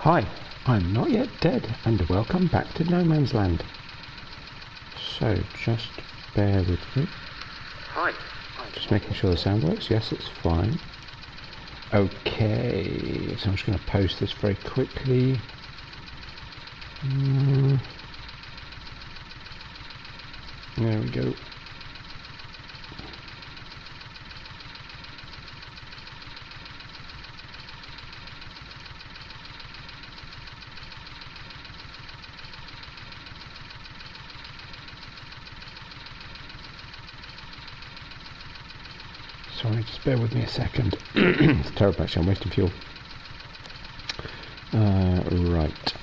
Hi, I'm Not Yet Dead, and welcome back to No Man's Land. So, just bear with me. Hi. Just making sure the sound works. Yes, it's fine. Okay, so I'm just going to post this very quickly. There we go. Sorry, just bear with me a second. It's terrible actually, I'm wasting fuel. Right.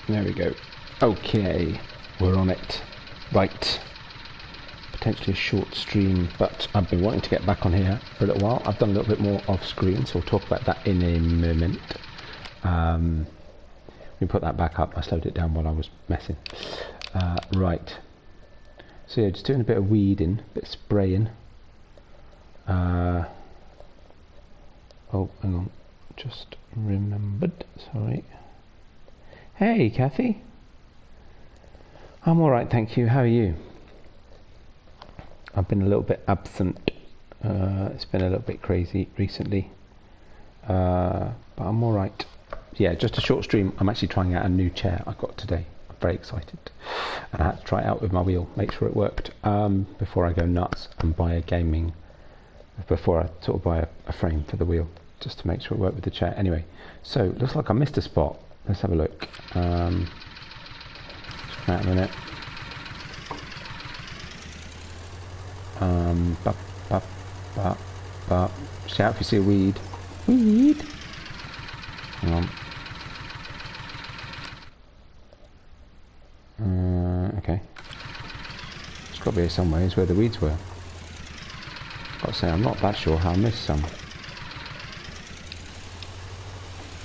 There we go. Okay, we're on it. Right. Potentially a short stream, but I've been wanting to get back on here for a little while. I've done a little bit more off screen, so we'll talk about that in a moment. We put that back up. I slowed it down while I was messing. Right. So yeah, just doing a bit of weeding, a bit of spraying. Oh, hang on. Just remembered. Sorry. Hey, Kathy. I'm all right, thank you. How are you? I've been a little bit absent. It's been a little bit crazy recently, but I'm all right. Yeah, just a short stream. I'm actually trying out a new chair I got today. I'm very excited, and I had to try it out with my wheel, make sure it worked before I go nuts and buy a gaming. Before I sort of buy a frame for the wheel, just to make sure it worked with the chair. Anyway, so looks like I missed a spot. Let's have a look. Just come out a minute. Shout if you see a weed. Weed. Hang on. Okay. It's got to be here somewhere. It's where the weeds were. Got to say, I'm not that sure how I missed some.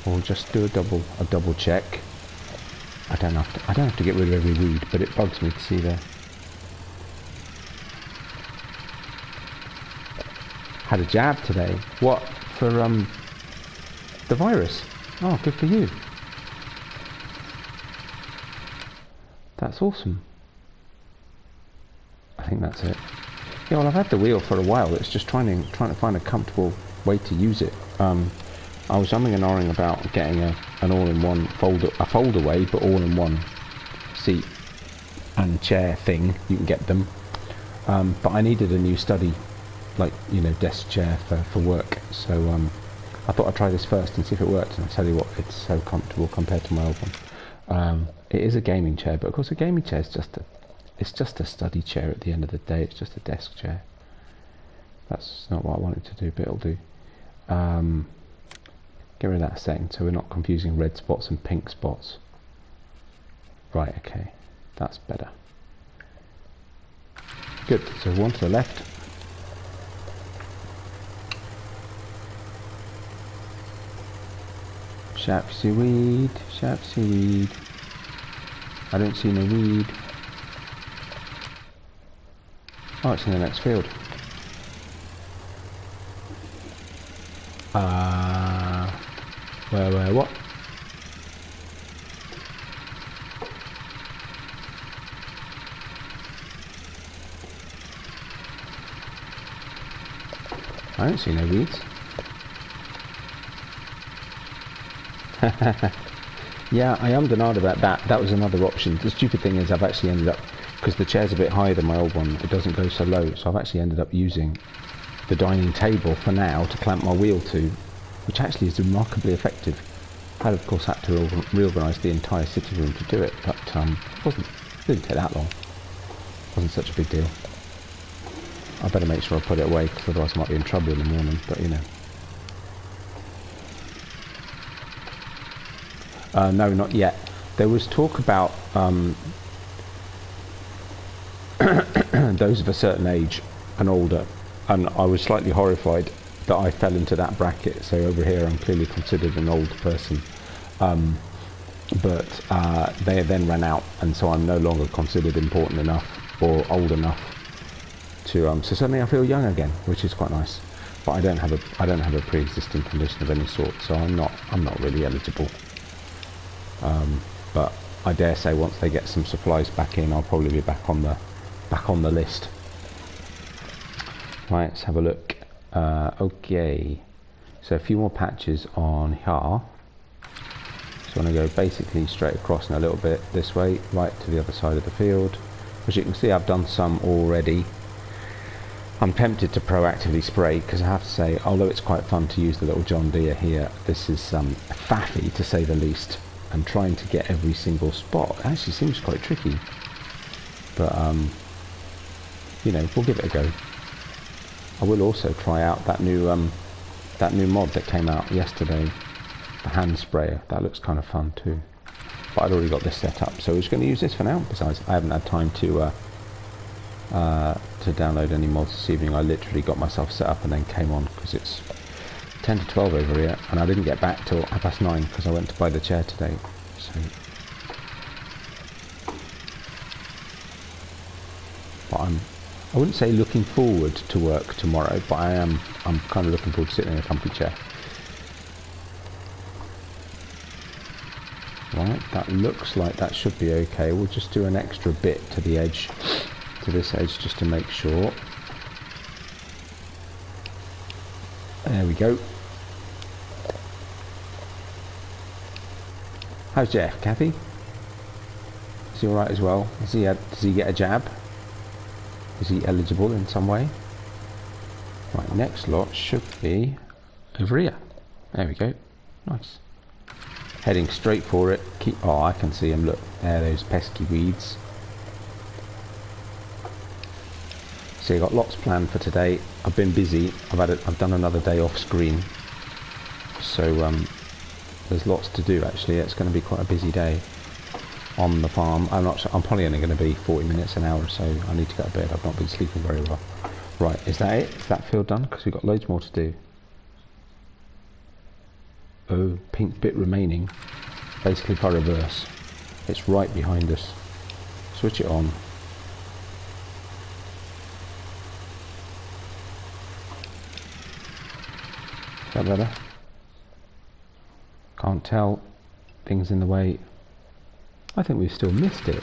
Or just do a double check. I don't have to get rid of every weed, but it bugs me to see the. Had a jab today. What? For the virus? Oh, good for you. That's awesome. I think that's it. Yeah, well, I've had the wheel for a while. It's just trying to find a comfortable way to use it. I was umming and ahhing about getting an all-in-one fold-away, but all-in-one seat and chair thing. You can get them, but I needed a new study, like, you know, desk chair for work. So I thought I'd try this first and see if it worked. And I tell you what, it's so comfortable compared to my old one. It is a gaming chair, but of course a gaming chair is just a study chair at the end of the day. It's just a desk chair. That's not what I wanted to do, but it'll do. Get rid of that setting so we're not confusing red spots and pink spots. Right, okay, that's better. Good, so one to the left. Shout if you see weed, shout if you see weed. I don't see no weed. Oh, it's in the next field. Where, what? I don't see no weeds. Yeah, I ummed and ahed about that. That was another option. The stupid thing is I've actually ended up, because the chair's a bit higher than my old one, it doesn't go so low, so I've actually ended up using the dining table for now to clamp my wheel to, which actually is remarkably effective. I of course had to reorganise the entire sitting room to do it, but it didn't take that long. It wasn't such a big deal. I better make sure I put it away, because otherwise I might be in trouble in the morning, but you know. No, not yet. There was talk about those of a certain age and older, and I was slightly horrified that I fell into that bracket. So over here I'm clearly considered an old person. but they then ran out, and so I'm no longer considered important enough or old enough to so suddenly I feel young again, which is quite nice. But I don't have a pre-existing condition of any sort, so I'm not really eligible. But I dare say once they get some supplies back in, I'll probably be back on the list. Right, let's have a look. Okay, so a few more patches on here. So I'm going to go basically straight across and a little bit this way, right to the other side of the field. As you can see, I've done some already. I'm tempted to proactively spray, because I have to say, although it's quite fun to use the little John Deere here, this is faffy to say the least, and trying to get every single spot actually seems quite tricky. But you know, we'll give it a go. I will also try out that new mod that came out yesterday, the hand sprayer. That looks kind of fun too. But I'd already got this set up, so we're just going to use this for now. Besides, I haven't had time to download any mods this evening. I literally got myself set up and then came on, because it's 10 to 12 over here, and I didn't get back till 9:30 because I went to buy the chair today. So, but I wouldn't say looking forward to work tomorrow, but I'm kind of looking forward to sitting in a comfy chair. Right, that looks like that should be okay. We'll just do an extra bit to the edge, to this edge, just to make sure. There we go. How's Jeff, Kathy? Is he alright as well? Does he get a jab? Is he eligible in some way? Right, next lot should be over here. There we go. Nice. Heading straight for it. Oh, I can see him. Look, there, those pesky weeds. So you got lots planned for today. I've been busy. I've done another day off screen. So there's lots to do actually. It's going to be quite a busy day on the farm. I'm probably only going to be 40 minutes, an hour or so. I need to go to bed. I've not been sleeping very well. Right, is that it? Is that field done? Because we've got loads more to do. Oh, pink bit remaining. Basically if I reverse, it's right behind us. Switch it on. Is that better? Can't tell. Things in the way. I think we've still missed it.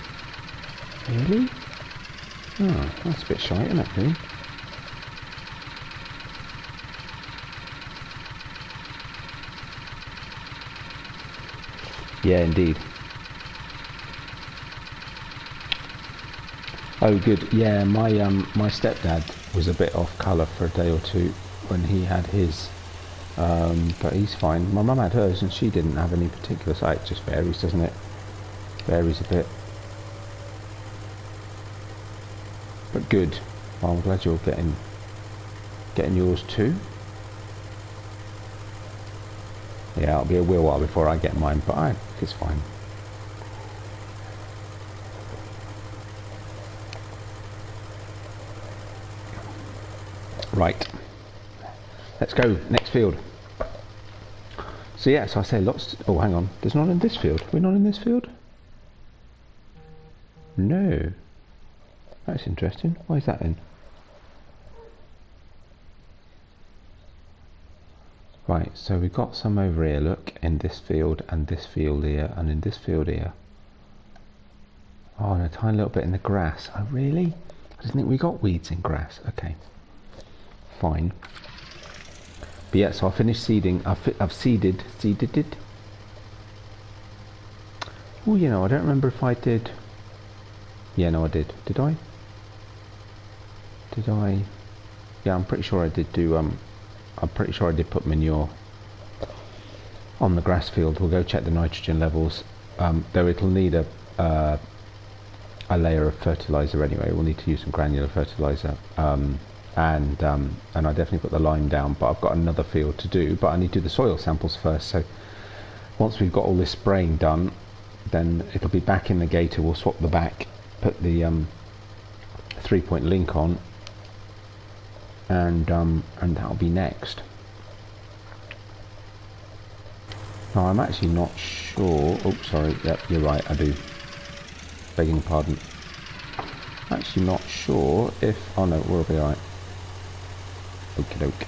Really? Oh, that's a bit shy, isn't it, really? Yeah, indeed. Oh, good. Yeah, my stepdad was a bit off colour for a day or two when he had his, but he's fine. My mum had hers and she didn't have any particular. So it just varies, doesn't it? Varies a bit. But good. Well, I'm glad you're getting yours too. Yeah, it'll be a real while before I get mine, but I think it's fine. Right, let's go, next field. So yeah, so I say lots oh, hang on, there's not in this field. We're not in this field? No. That's interesting. Why is that then? Right, so we've got some over here, look, in this field and this field here and in this field here. Oh, and a tiny little bit in the grass. Oh, really? I didn't think we got weeds in grass. Okay, fine. But yeah, so I finished seeding. I've seeded it. Oh, you know, I don't remember if I did. Yeah, no, I did. Did I? Did I? Yeah, I'm pretty sure I did do. I'm pretty sure I did put manure on the grass field. We'll go check the nitrogen levels. Though it'll need a layer of fertilizer anyway. We'll need to use some granular fertilizer. And I definitely put the lime down. But I've got another field to do. But I need to do the soil samples first. So once we've got all this spraying done, then it'll be back in the gator. We'll swap the back, put the 3-point link on. And that'll be next. No, I'm actually not sure. Oh, sorry. Yep, you're right. I do. Begging your pardon. I'm actually not sure if... Oh, no, we'll be alright. Okie doke.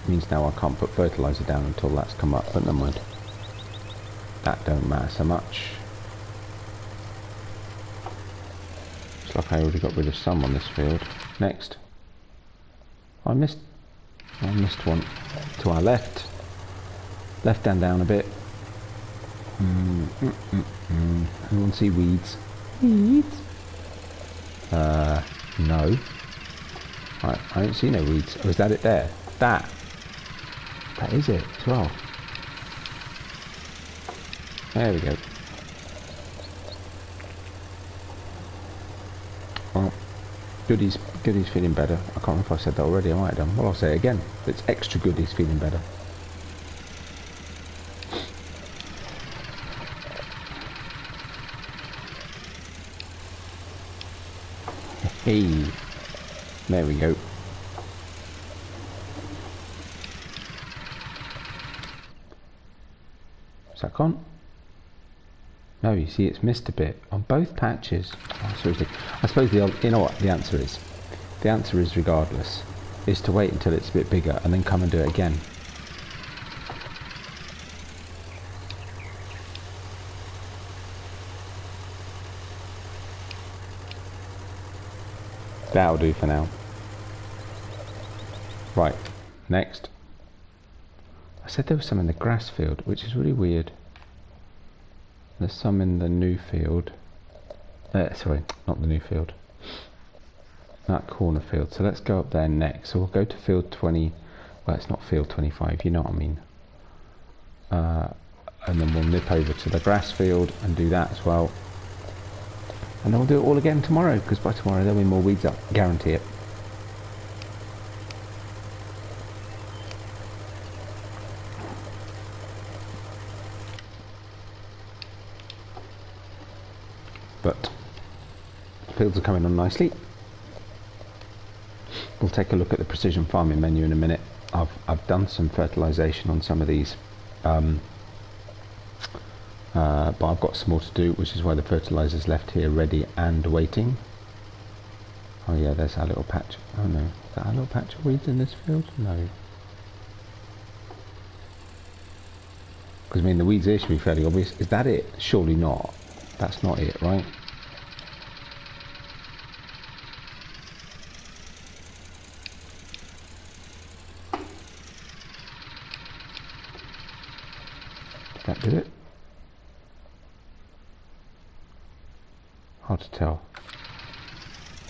Means now I can't put fertiliser down until that's come up, but never mind. That don't matter so much. Looks like I already got rid of some on this field. Next. I missed one. To our left. Left and down a bit. Anyone see weeds? Weeds? No. I don't see no weeds. Oh, is that it there? That is it as well. There we go. Well, Goody's feeling better. I can't remember if I said that already. I might have done. Well, I'll say it again. It's extra Goody's feeling better. Hey, there we go. Is that gone? No, you see it's missed a bit on both patches. Oh, seriously. I suppose you know what the answer is? The answer is, regardless, is to wait until it's a bit bigger and then come and do it again. That'll do for now. Right, next. I said there was some in the grass field, which is really weird. There's some in the new field. Sorry, not the new field. That corner field. So let's go up there next. So we'll go to field 20. Well, it's not field 25, you know what I mean. And then we'll nip over to the grass field and do that as well. And then we'll do it all again tomorrow, because by tomorrow there'll be more weeds up. Guarantee it. But fields are coming on nicely. We'll take a look at the precision farming menu in a minute. I've done some fertilisation on some of these, but I've got some more to do, which is why the fertiliser's left here ready and waiting. Oh yeah, there's our little patch. Oh no, is that our little patch of weeds in this field? No. Because I mean the weeds here should be fairly obvious. Is that it? Surely not. That's not it, right? Did that do it? Hard to tell.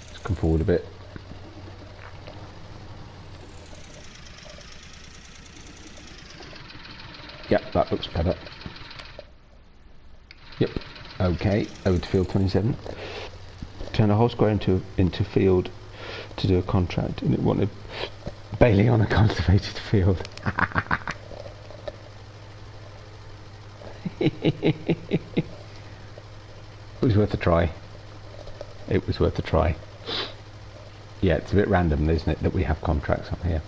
Let's come forward a bit. Yep, that looks better. Yep. Okay, over to field 27. Turn a whole square into field to do a contract, and it wanted bailing on a cultivated field. It was worth a try. It was worth a try. Yeah, it's a bit random, isn't it, that we have contracts up here.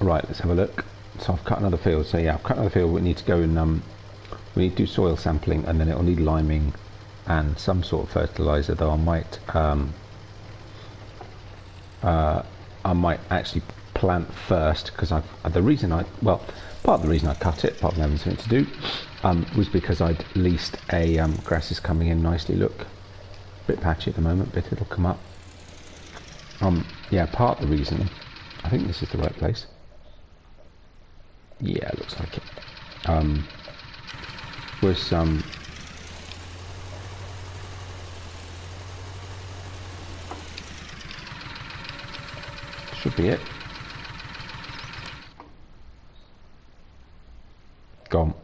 Right, let's have a look. So I've cut another field. So yeah, I've cut another field. We need to go and we need to do soil sampling, and then it'll need liming and some sort of fertilizer. Though I might actually plant first, because part of the reason I cut it, apart from having something to do, was because I'd leased a grass is coming in nicely. Look, a bit patchy at the moment, but it'll come up. Yeah, part of the reason. I think this is the right place. Yeah, it looks like it. Was should be it. Gone.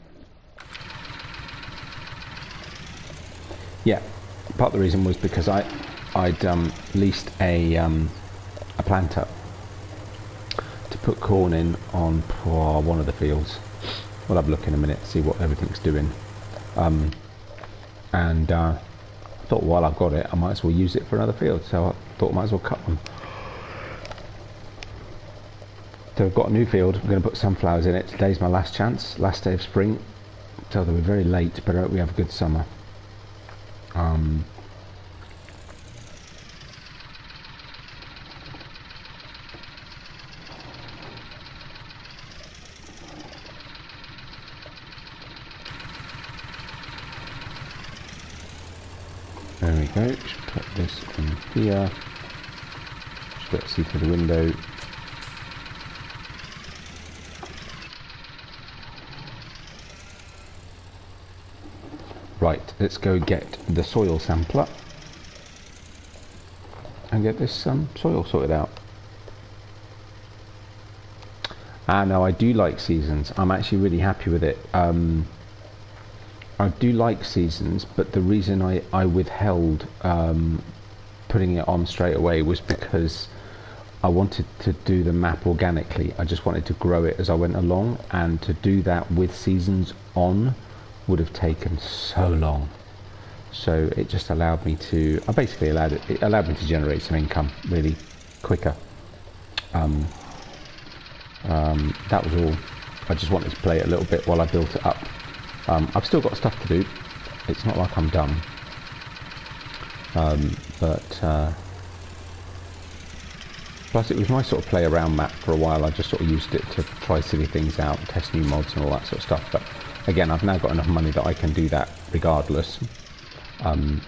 Yeah, part of the reason was because I'd leased a planter to put corn in on one of the fields. We'll have a look in a minute, see what everything's doing. and I thought while I've got it I might as well use it for another field, so I thought I might as well cut them. So I've got a new field. I'm going to put sunflowers in it. Today's my last chance, last day of spring, so they'll be very late, but I hope we have a good summer. There we go. Just put this in here. Just let's see through the window. Right, let's go get the soil sampler and get this soil sorted out. No, I do like seasons. I'm actually really happy with it. I do like seasons, but the reason I withheld putting it on straight away was because I wanted to do the map organically. I just wanted to grow it as I went along, and to do that with seasons on would have taken so long. So it just allowed me to, it allowed me to generate some income really quicker. That was all. I just wanted to play it a little bit while I built it up. I've still got stuff to do. It's not like I'm done. Plus it was my sort of play around map for a while. I just sort of used it to try silly things out, test new mods and all that sort of stuff. But again, I've now got enough money that I can do that regardless.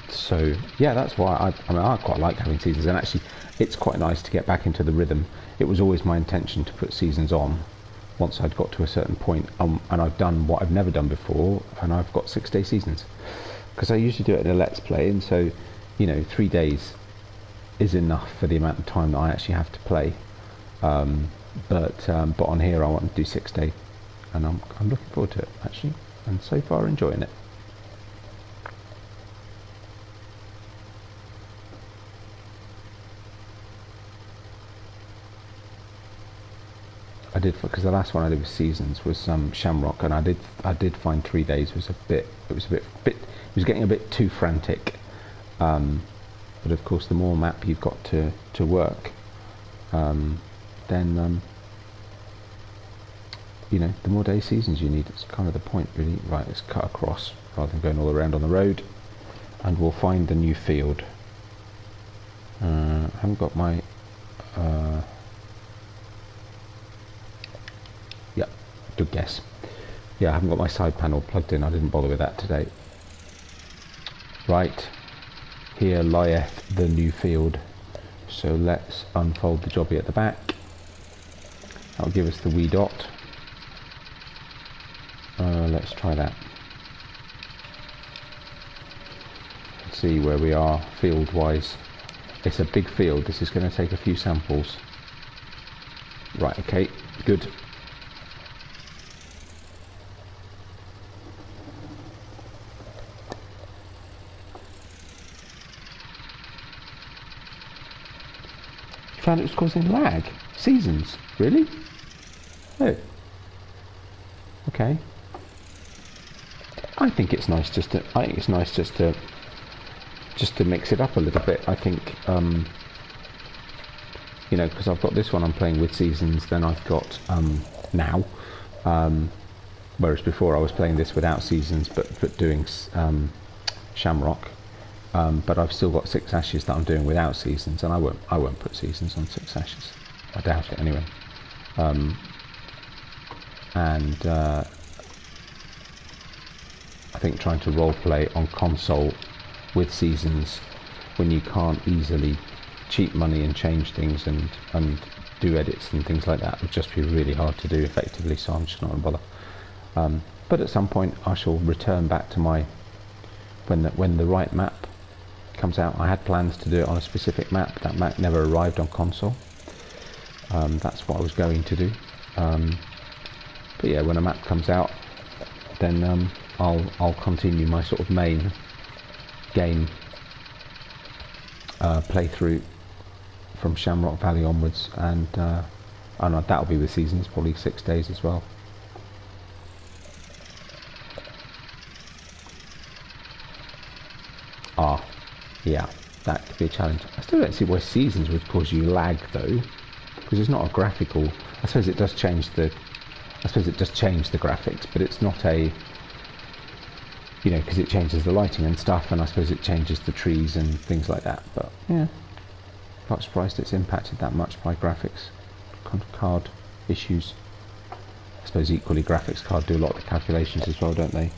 So yeah, that's why I quite like having seasons, and actually it's quite nice to get back into the rhythm. It was always my intention to put seasons on once I'd got to a certain point, and I've done what I've never done before, and I've got 6-day seasons, because I usually do it in a let's play, and so 3 days is enough for the amount of time that I actually have to play. But on here I want to do 6 day, and I'm looking forward to it actually, and so far enjoying it. I did, because the last one I did with seasons was Shamrock, and I did find 3 days was it was getting a bit too frantic. But of course, the more map you've got to work, then the more day seasons you need. It's kind of the point, really. Right, let's cut across rather than going all around on the road, and we'll find the new field. I haven't got my yeah, good guess. Yeah, I haven't got my side panel plugged in. I didn't bother with that today. Right, here lieth the new field. So let's unfold the jobby at the back. That'll give us the wee dot. Let's try that. Let's see where we are field wise. It's a big field. This is going to take a few samples. Right, okay, good. Found it was causing lag. Seasons, really? Oh, okay. I think it's nice just to. I think it's nice just to mix it up a little bit. I think because I've got this one I'm playing with seasons, then I've got now. Whereas before I was playing this without seasons, but doing Shamrock. But I've still got 6 ashes that I'm doing without seasons, and I won't put seasons on 6 ashes. I doubt it anyway. I think trying to roleplay on console with seasons when you can't easily cheat money and change things and do edits and things like that would just be really hard to do effectively. So I'm just not going to bother. But at some point I shall return back to my when the right map comes out. I had plans to do it on a specific map. That map never arrived on console. That's what I was going to do. But yeah, when a map comes out, then I'll continue my sort of main game playthrough from Shamrock Valley onwards, and that'll be with seasons, probably 6 days as well. Ah, yeah, that could be a challenge. I still don't see why seasons would cause you lag though, because it's not a graphical. I suppose it does change the. I suppose it does change the graphics, but it's not a. You know, because it changes the lighting and stuff, and I suppose it changes the trees and things like that. But yeah, quite surprised it's impacted that much by graphics card issues. I suppose equally graphics card do a lot of the calculations as well, don't they?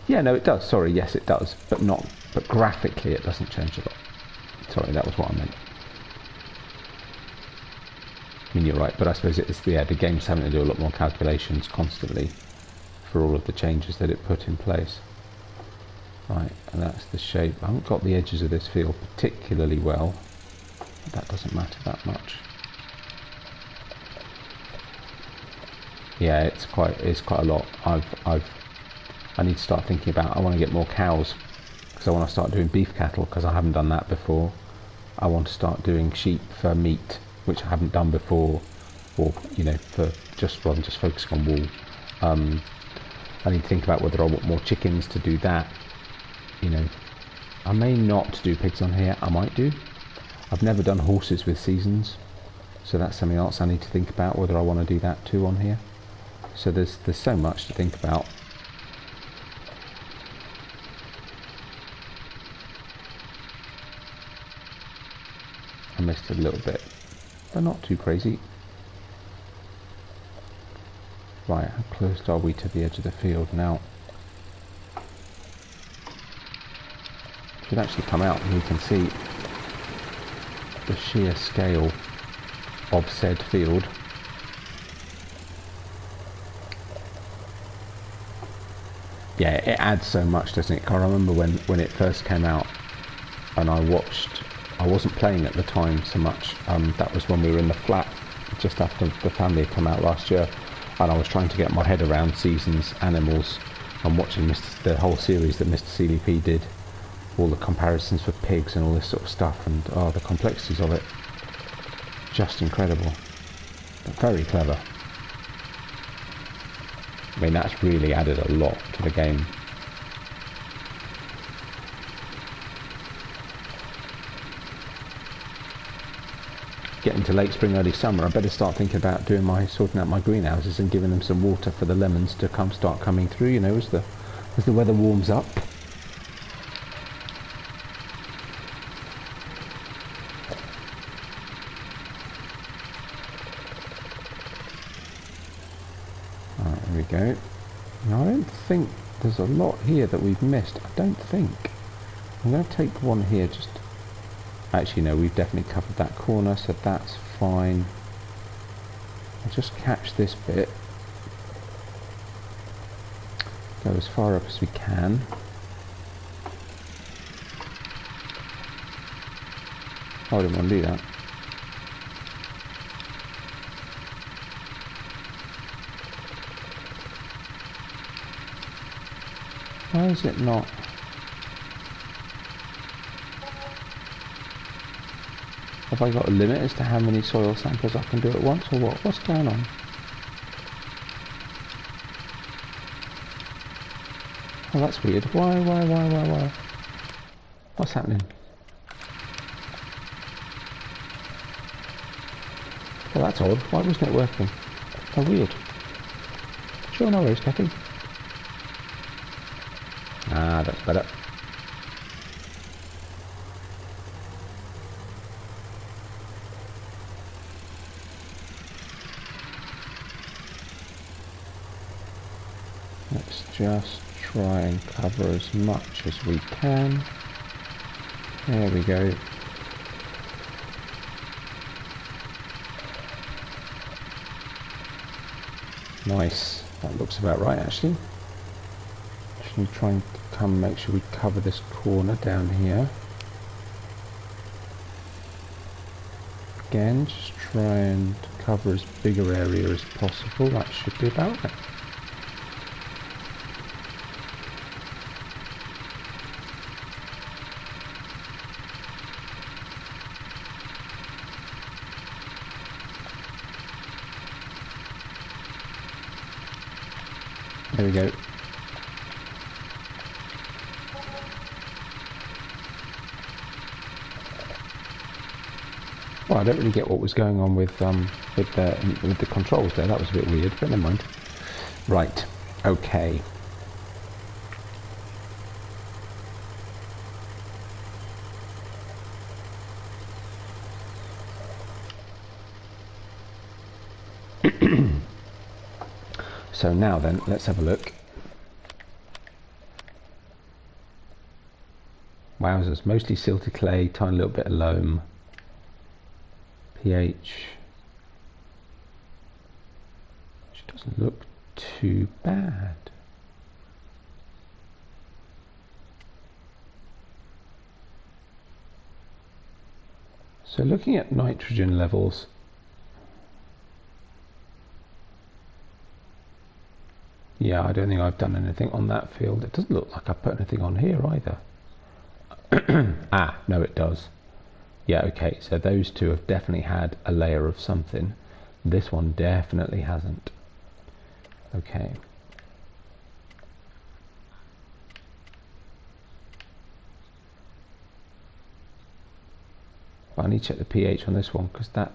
Yeah, no, it does. Sorry, yes, it does, but not. But graphically, it doesn't change a lot. Sorry, that was what I meant. I mean, you're right, but I suppose it's the game's having to do a lot more calculations constantly for all of the changes that it put in place. Right, and that's the shape. I haven't got the edges of this field particularly well, but that doesn't matter that much. Yeah, it's quite a lot. I need to start thinking about. I want to get more cows because I want to start doing beef cattle because I haven't done that before. I want to start doing sheep for meat, which I haven't done before, or you know, for just rather than just focusing on wool. I need to think about whether I want more chickens to do that. You know, I may not do pigs on here. I might do. I've never done horses with seasons, so that's something else I need to think about whether I want to do that too on here. So there's so much to think about. I missed a little bit, but not too crazy. Right, how close are we to the edge of the field now? Should actually come out and we can see the sheer scale of said field. Yeah, it adds so much, doesn't it? I remember when it first came out and I wasn't playing at the time so much. That was when we were in the flat just after the family had come out last year, and I was trying to get my head around seasons, animals, and watching the whole series that Mr. CDP did, all the comparisons for pigs and all this sort of stuff, and the complexities of it, just incredible, but very clever. I mean, that's really added a lot to the game. Getting to late spring, early summer, I better start thinking about sorting out my greenhouses and giving them some water for the lemons to start coming through, you know, as the weather warms up. Alright, here we go. Now I don't think there's a lot here that we've missed. I don't think. I'm going to take one here just... Actually, no, we've definitely covered that corner, so that's fine. I'll just catch this bit. Go as far up as we can. Oh, I didn't want to do that. Why is it not? Have I got a limit as to how many soil samples I can do at once, or what? What's going on? Oh, that's weird. Why? What's happening? Well, that's odd. Why wasn't it working? Oh, weird. Sure, no worries, Kathy. Ah, that's better. Let's just try and cover as much as we can. There we go. Nice. That looks about right, actually. Just need to try and make sure we cover this corner down here. Again, just try and cover as bigger area as possible. That should be about it. There we go. Well, I don't really get what was going on with the controls there. That was a bit weird, but never mind. Right. Okay. So now then, let's have a look. Wowzers, mostly silty clay, tiny little bit of loam. pH, which doesn't look too bad. So looking at nitrogen levels, yeah, I don't think I've done anything on that field. It doesn't look like I put anything on here either. Ah, no it does. Yeah, okay, so those two have definitely had a layer of something. This one definitely hasn't. Okay. I need to check the pH on this one because that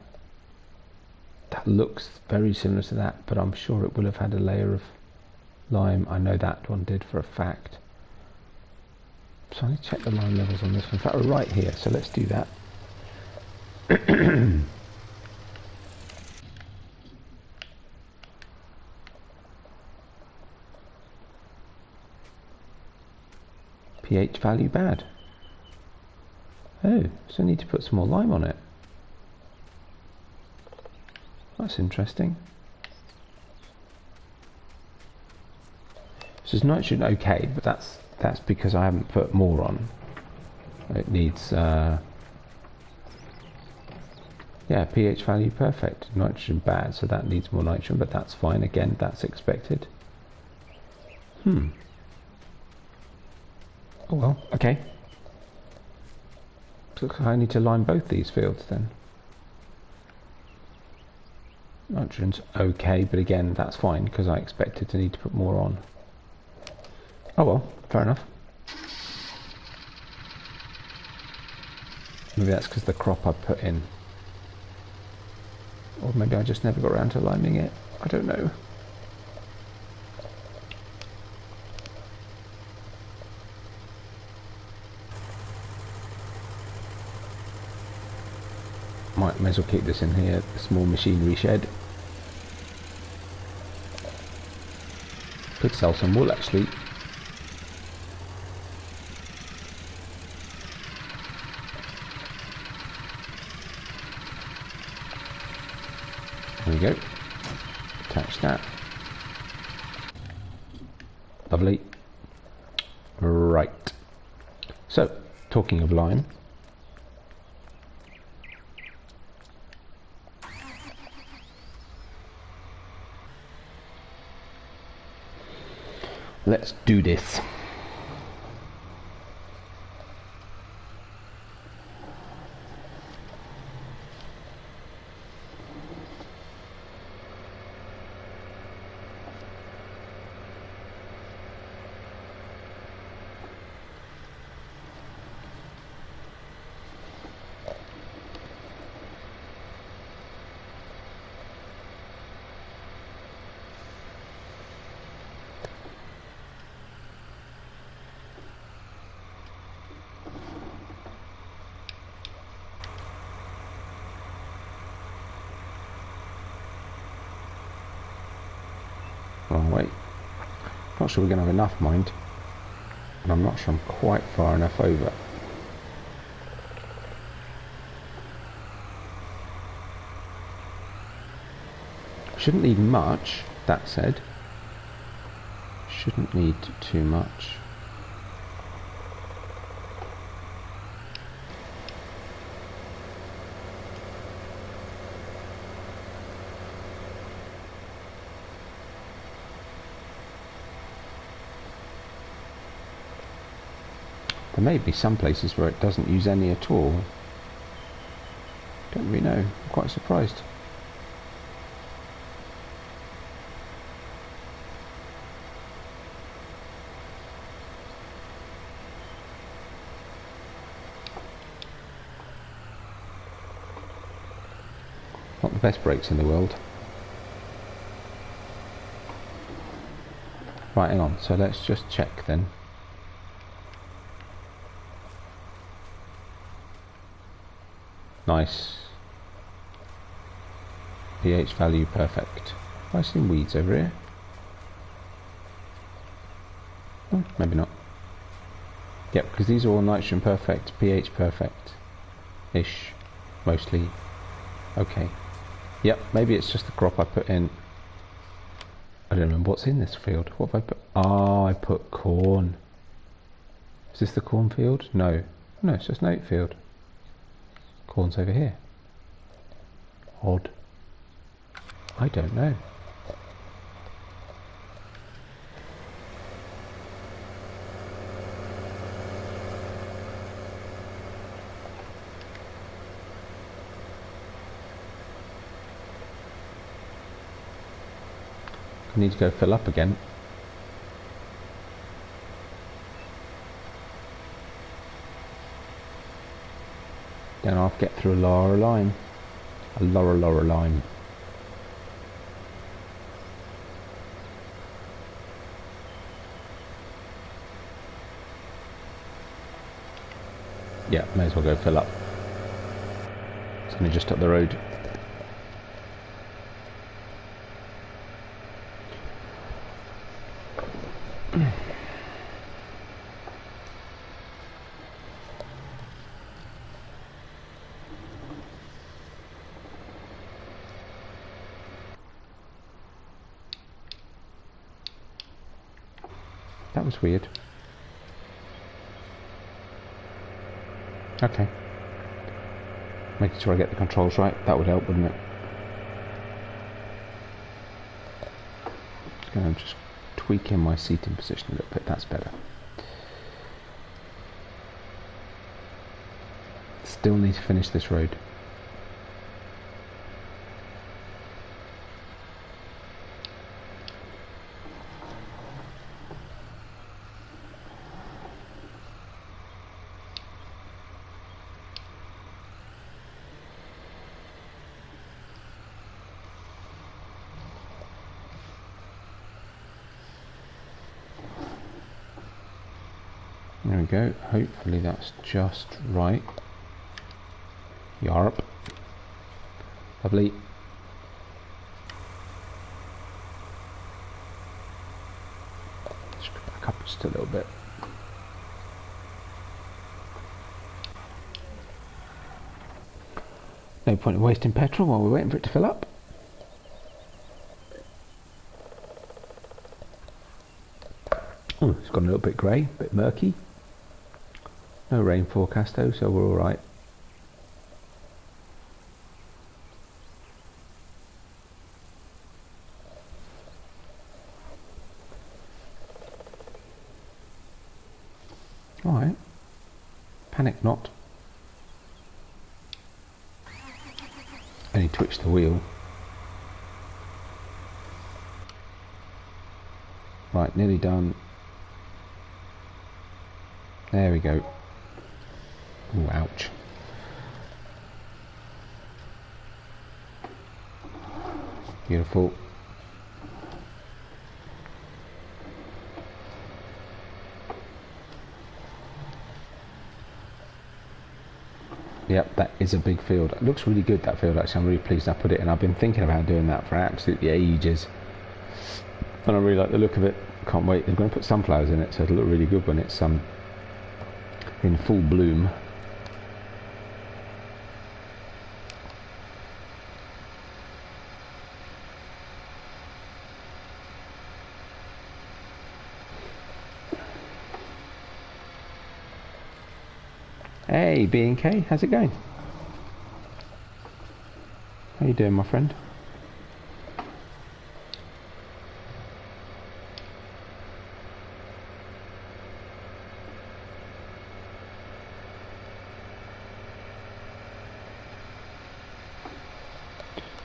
looks very similar to that, but I'm sure it will have had a layer of lime. I know that one did for a fact. So I need to check the lime levels on this one. In fact, we're right here, so let's do that. pH value bad. Oh, so I need to put some more lime on it. That's interesting. So is nitrogen okay, but that's because I haven't put more on. It needs yeah, pH value perfect. Nitrogen bad, so that needs more nitrogen, but that's fine. Again, that's expected. Oh well, okay. Looks like I need to line both these fields then. Nitrogen's okay, but again, that's fine because I expected to need to put more on. Oh well, fair enough. Maybe that's because the crop I put in. Or maybe I just never got around to liming it. I don't know. May as well keep this in here, the small machinery shed. Could sell some wool actually. There we go. Attach that. Lovely. Right. So, talking of lime. Let's do this. Wrong way. Not sure we're going to have enough, mind. And I'm not sure I'm quite far enough over. Shouldn't need much, that said. Shouldn't need too much. There may be some places where it doesn't use any at all. Don't really know. I'm quite surprised. Not the best brakes in the world. Right, hang on, so let's just check then. Nice. pH value perfect. Have I seen weeds over here? Oh, maybe not. Yep, because these are all nitrogen perfect, pH perfect. Ish. Mostly. Okay. Yep, maybe it's just the crop I put in. I don't remember what's in this field. What have I put? Ah, I put corn. Is this the corn field? No. No, it's just an oat field. Corn's over here. Odd. I don't know. I need to go fill up again. Then I'll get through a lower line. A lower line. Yeah, may as well go fill up. It's only just up the road. That was weird. Okay. Making sure I get the controls right, that would help, wouldn't it? Just tweaking my seating position a little bit, that's better. Still need to finish this road. There we go, hopefully that's just right. Yarp. Lovely. Just go back up just a little bit. No point in wasting petrol while we're waiting for it to fill up. Oh, it's gone a little bit grey, a bit murky. No rain forecast though, so we're alright. Alright. Panic not. Only twitch the wheel. Right, nearly done. There we go. Ooh, ouch. Beautiful. Yep, that is a big field. It looks really good, that field, actually. I'm really pleased I put it in. I've been thinking about doing that for absolutely ages. And I really like the look of it. Can't wait. They're going to put sunflowers in it, so it'll look really good when it's in full bloom. Hey, B&K, how's it going? How you doing, my friend?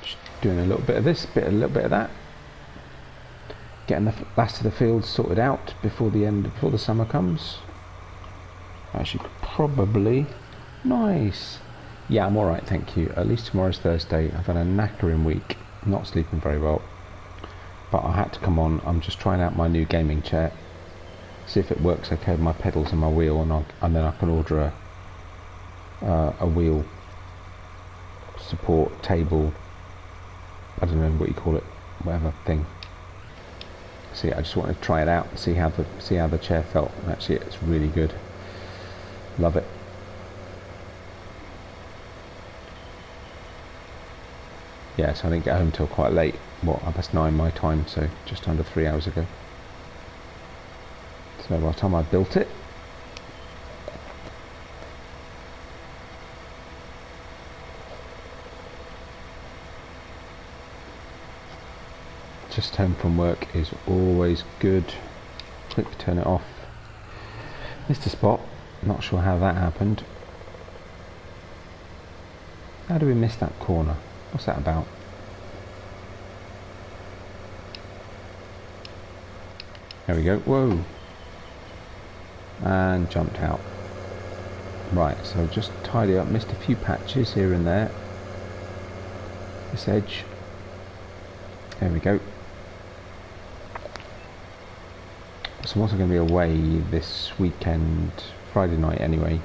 Just doing a little bit of this, a little bit of that. Getting the last of the fields sorted out before the summer comes. Actually, probably nice. Yeah, I'm alright, thank you. At least tomorrow's Thursday. I've had a knackering week, not sleeping very well. But I had to come on. I'm just trying out my new gaming chair. See if it works okay with my pedals and my wheel, and then I can order a wheel support table. I don't know what you call it, whatever thing. See, I just wanted to try it out and see how the chair felt. And actually, it's really good. Love it. Yeah, so I didn't get home till quite late. What, 9:30 my time, so just under 3 hours ago. So by the time I built it, just home from work is always good. Quick, turn it off. Missed a spot. Not sure how that happened. How do we miss that corner? What's that about? There we go. Whoa. And jumped out. Right, so just tidy up. Missed a few patches here and there. This edge. There we go. So I'm also going to be away this weekend, Friday night anyway.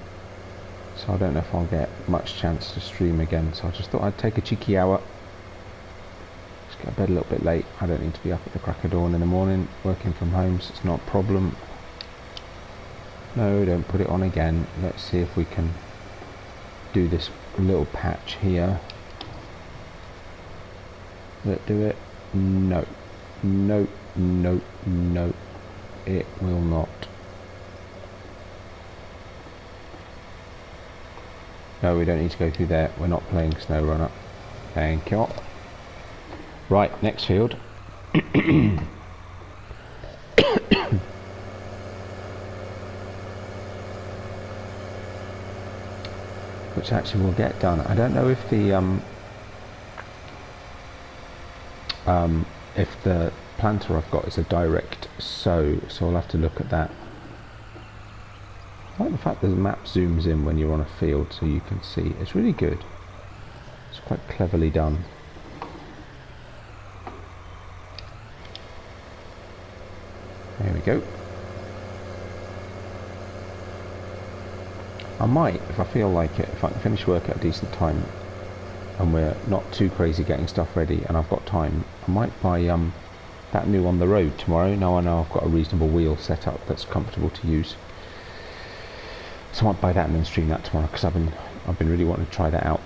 So I don't know if I'll get much chance to stream again. So I just thought I'd take a cheeky hour. Just get to bed a little bit late. I don't need to be up at the crack of dawn in the morning. Working from home, so it's not a problem. No, don't put it on again. Let's see if we can do this little patch here. Will it do it? No. No, no, no. It will not. No, we don't need to go through there. We're not playing Snowrunner. Thank you. Right, next field. Which actually will get done. I don't know if the planter I've got is a direct sow, so I'll have to look at that. I like the fact that the map zooms in when you're on a field so you can see. It's really good. It's quite cleverly done. There we go. I might, if I feel like it, if I can finish work at a decent time and we're not too crazy getting stuff ready and I've got time, I might buy that new On the Road tomorrow. Now I know I've got a reasonable wheel set up that's comfortable to use. So I might buy that and then stream that tomorrow, because I've been really wanting to try that out.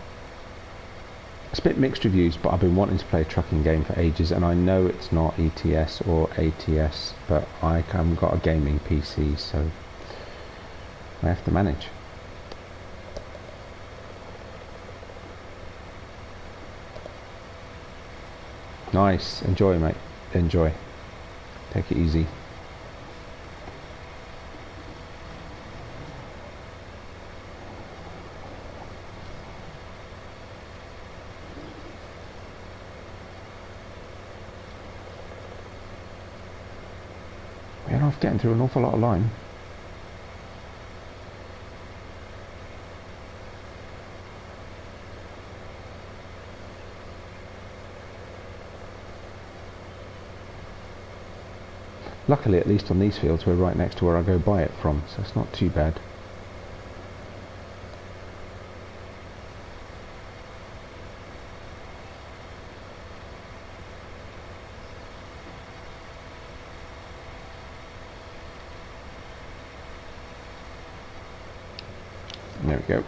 It's a bit mixed reviews, but I've been wanting to play a trucking game for ages, and I know it's not ETS or ATS, but I haven't got a gaming PC, so I have to manage. Nice. Enjoy, mate. Enjoy. Take it easy. We're off getting through an awful lot of line. Luckily, at least on these fields, we're right next to where I go buy it from, so it's not too bad. There we go.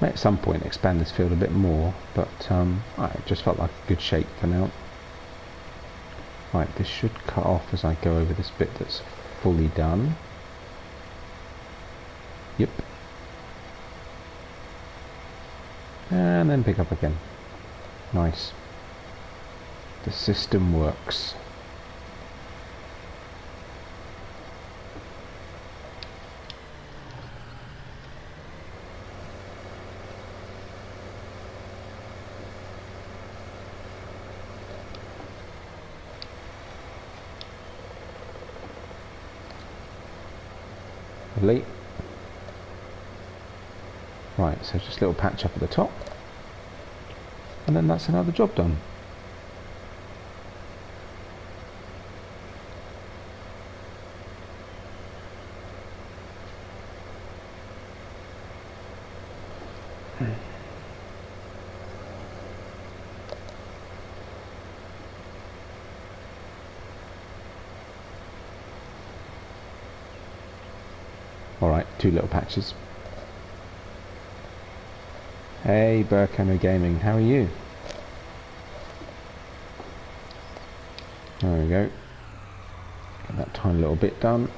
May at some point expand this field a bit more, but it just felt like a good shape for now. Right, this should cut off as I go over this bit that's fully done. Yep. And then pick up again. Nice. The system works. Lovely. Right, so just a little patch up at the top. And then that's another job done. Alright, 2 little patches. Hey, Burkhammer Gaming, how are you? There we go. Get that tiny little bit done.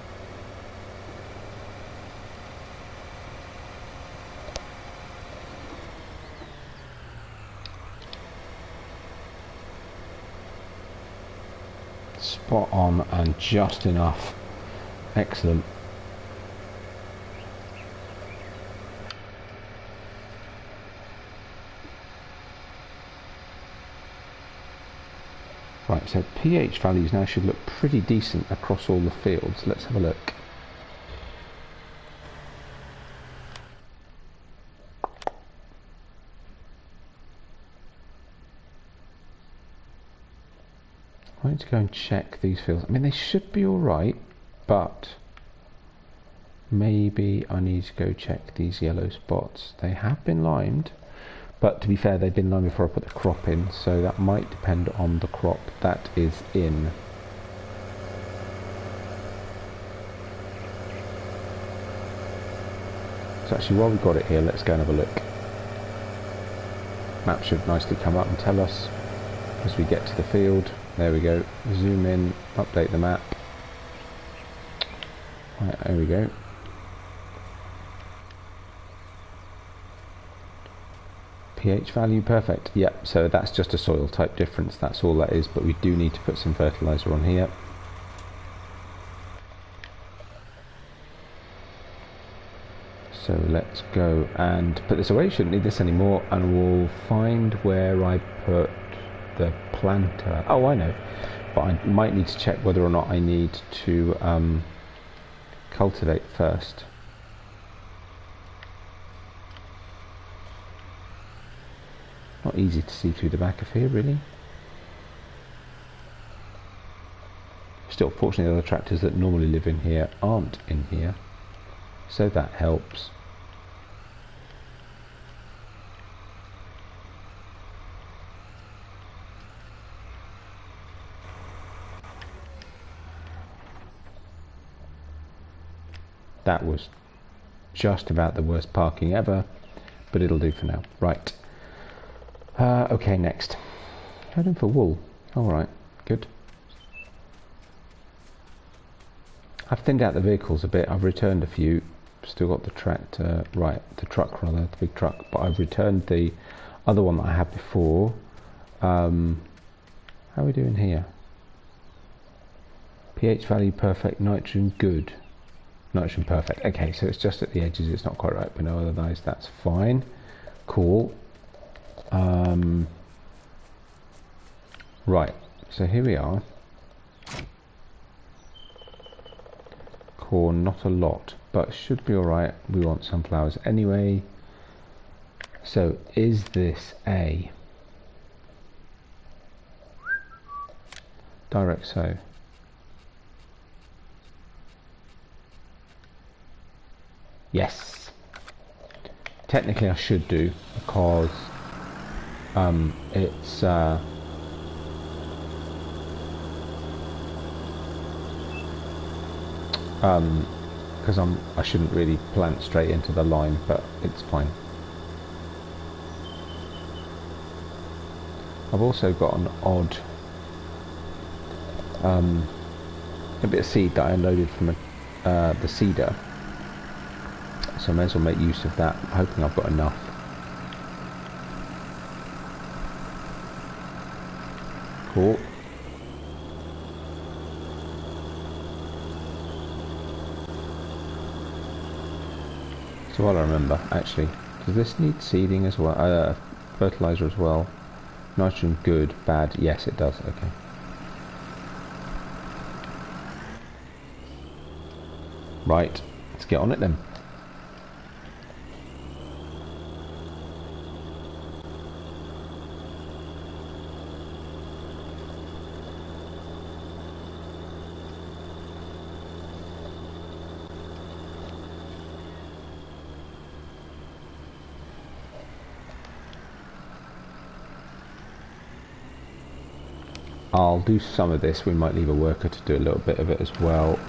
Spot on and just enough. Excellent. Right, so pH values now should look pretty decent across all the fields. Let's have a look. I need to go and check these fields. I mean, they should be alright, but maybe I need to go check these yellow spots. They have been limed. But to be fair, they've been limed before I put the crop in, so that might depend on the crop that is in. So actually, while we've got it here, let's go and have a look. Map should nicely come up and tell us as we get to the field. There we go. Zoom in, update the map. Right, there we go. pH value perfect. Yep, so that's just a soil type difference, that's all that is, but we do need to put some fertilizer on here. So let's go and put this away, shouldn't need this anymore, and we'll find where I put the planter. Oh, I know, but I might need to check whether or not I need to cultivate first. Not easy to see through the back of here, really. Still, fortunately, the other tractors that normally live in here aren't in here, so that helps. That was just about the worst parking ever, but it'll do for now. Right. Okay, next. Heading for wool. Alright, good. I've thinned out the vehicles a bit. I've returned a few. Still got the tractor, right, the truck rather, the big truck. But I've returned the other one that I had before. How are we doing here? pH value perfect, nitrogen good. Nitrogen perfect. Okay, so it's just at the edges, it's not quite right, but no, otherwise that's fine. Cool. Right, so here we are. Corn, not a lot, but should be alright. We want sunflowers anyway. So, is this a direct sow? Yes. Technically I should do, because it's because I shouldn't really plant straight into the line, but it's fine. I've also got an odd a bit of seed that I unloaded from the seeder, so I may as well make use of that. I'm hoping I've got enough. Cool. So what I remember, actually, does this need seeding as well? Fertilizer as well. Nitrogen, good, bad. Yes, it does. Okay. Right, let's get on it then. I'll do some of this. We might leave a worker to do a little bit of it as well.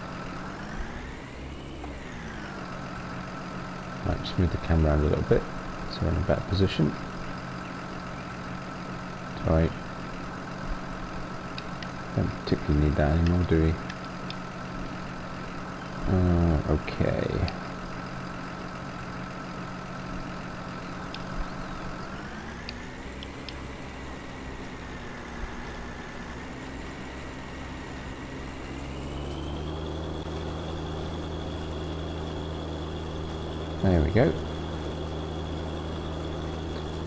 Right, just move the camera around a little bit so we're in a better position. Sorry. Don't particularly need that anymore, do we? Okay. There we go.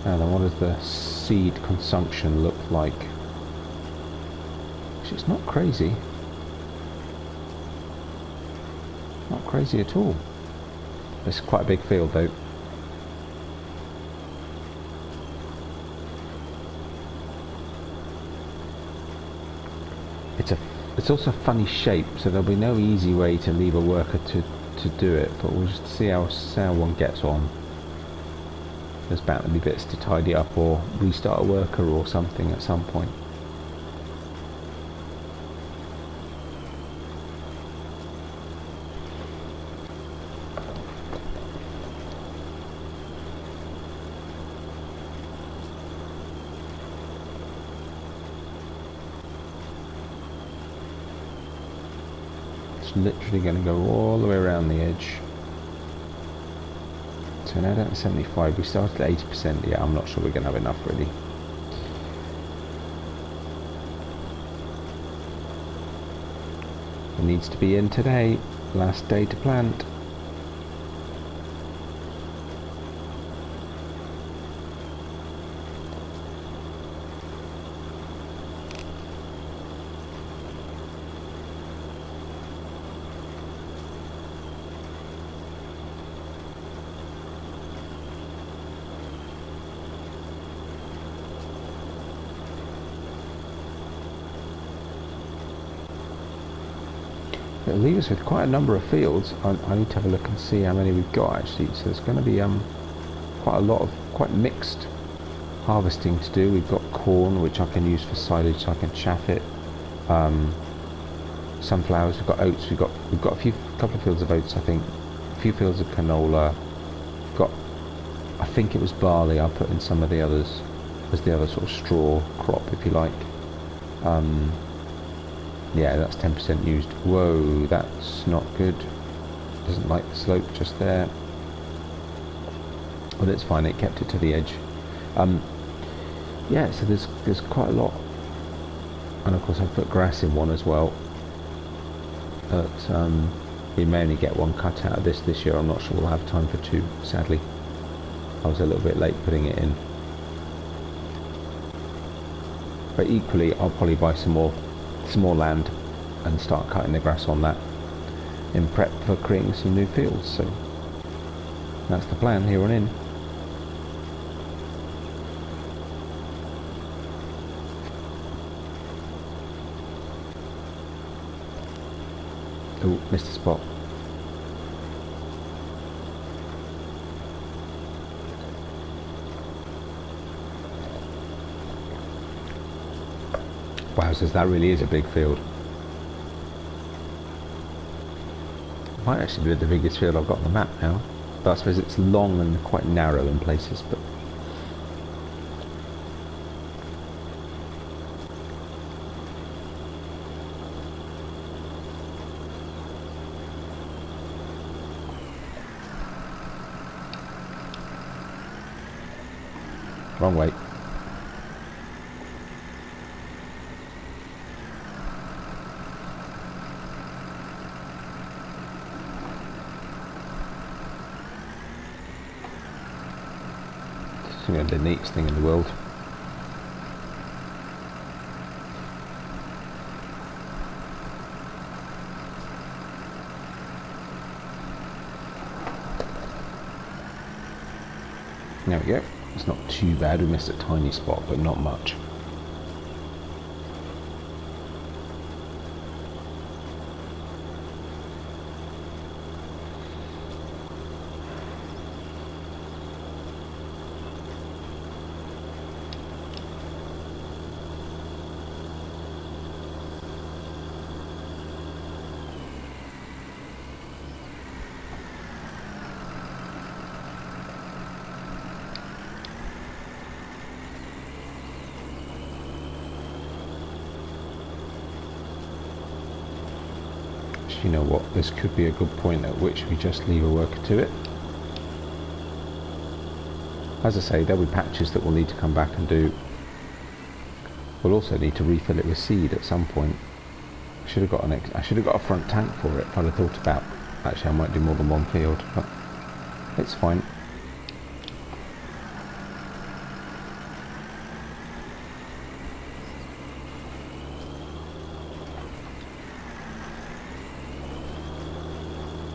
Now then, what does the seed consumption look like? Which is not crazy. Not crazy at all. It's quite a big field though. It's also a funny shape, so there'll be no easy way to leave a worker to do it, but we'll just see how one gets on. There's bound to be bits to tidy up or restart a worker or something at some point. Literally going to go all the way around the edge. So now down to 75. We started at 80%. Yeah, I'm not sure we're going to have enough really. It needs to be in today. Last day to plant. It'll leave us with quite a number of fields. I need to have a look and see how many we've got actually. So there's going to be quite a lot of quite mixed harvesting to do. We've got corn, which I can use for silage, so I can chaff it. Sunflowers. We've got oats. We've got a couple of fields of oats. I think a few fields of canola. We've got, I think it was barley. I'll put in some of the others as the other sort of straw crop, if you like. Yeah, that's 10% used. Whoa, that's not good. Doesn't like the slope just there. But it's fine, it kept it to the edge. Yeah, so there's quite a lot. And of course I've put grass in one as well. But we may only get one cut out of this year. I'm not sure we'll have time for two, sadly. I was a little bit late putting it in. But equally, I'll probably buy some more land and start cutting the grass on that in prep for creating some new fields. So that's the plan here on in. Oh, missed a spot. Wowzers, that really is a big field. Might actually be the biggest field I've got on the map now. But I suppose it's long and quite narrow in places, but wrong way. It's the neatest thing in the world. There we go. It's not too bad. We missed a tiny spot, but not much. You know what, this could be a good point at which we just leave a worker to it. As I say, there'll be patches that we'll need to come back and do. We'll also need to refill it with seed at some point. I should have got a front tank for it if I'd have thought about. Actually, I might do more than one field, but it's fine.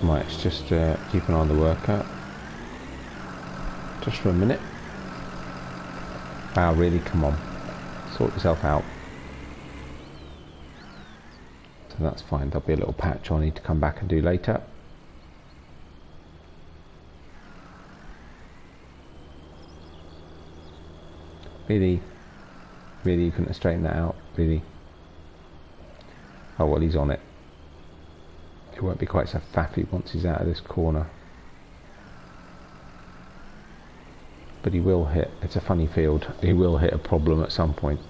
Right, let's just keep an eye on the worker. Just for a minute. Wow, really? Come on. Sort yourself out. So that's fine. There'll be a little patch I need to come back and do later. Really? Really? You couldn't have straightened that out? Really? Oh, well, he's on it. It won't be quite so faffy once he's out of this corner. But he will hit, it's a funny field, he will hit a problem at some point.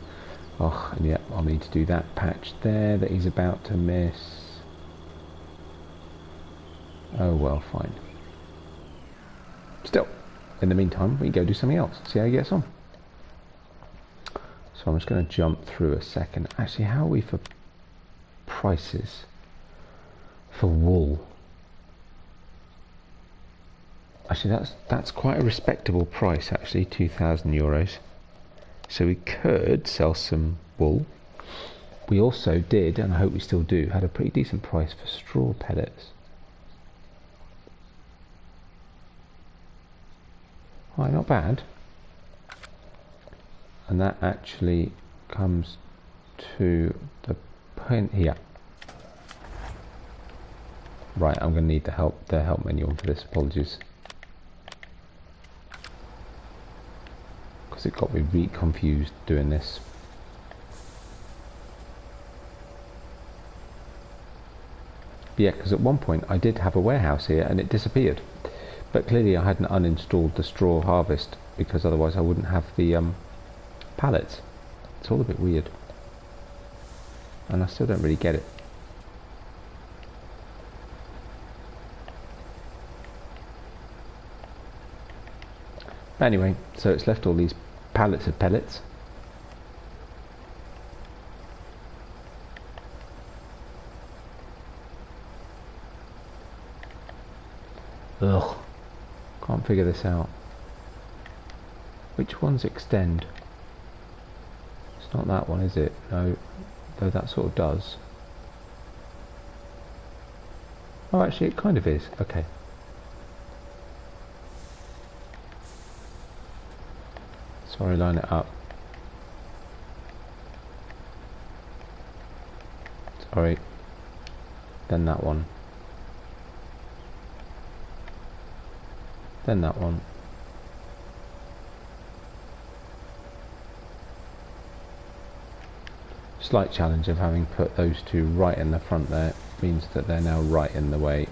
Oh, and yeah, I'll need to do that patch there that he's about to miss. Oh well, fine. Still, in the meantime, we can go do something else, see how he gets on. So I'm just going to jump through a second. Actually, how are we for prices? For wool. Actually, that's quite a respectable price. Actually, €2,000. So we could sell some wool. We also did, and I hope we still do, had a pretty decent price for straw pellets. Right, not bad. And that actually comes to the point here. Right, I'm going to need the help menu on for this, apologies. Because it got me really confused doing this. Yeah, because at one point I did have a warehouse here and it disappeared. But clearly I hadn't uninstalled the straw harvest, because otherwise I wouldn't have the pallets. It's all a bit weird. And I still don't really get it. Anyway, so it's left all these pallets of pellets. Ugh, can't figure this out. Which ones extend? It's not that one, is it? No, though that sort of does. Oh, actually it kind of is. Okay. Sorry, line it up. Sorry. Then that one. Then that one. Slight challenge of having put those two right in the front there means that they're now right in the way.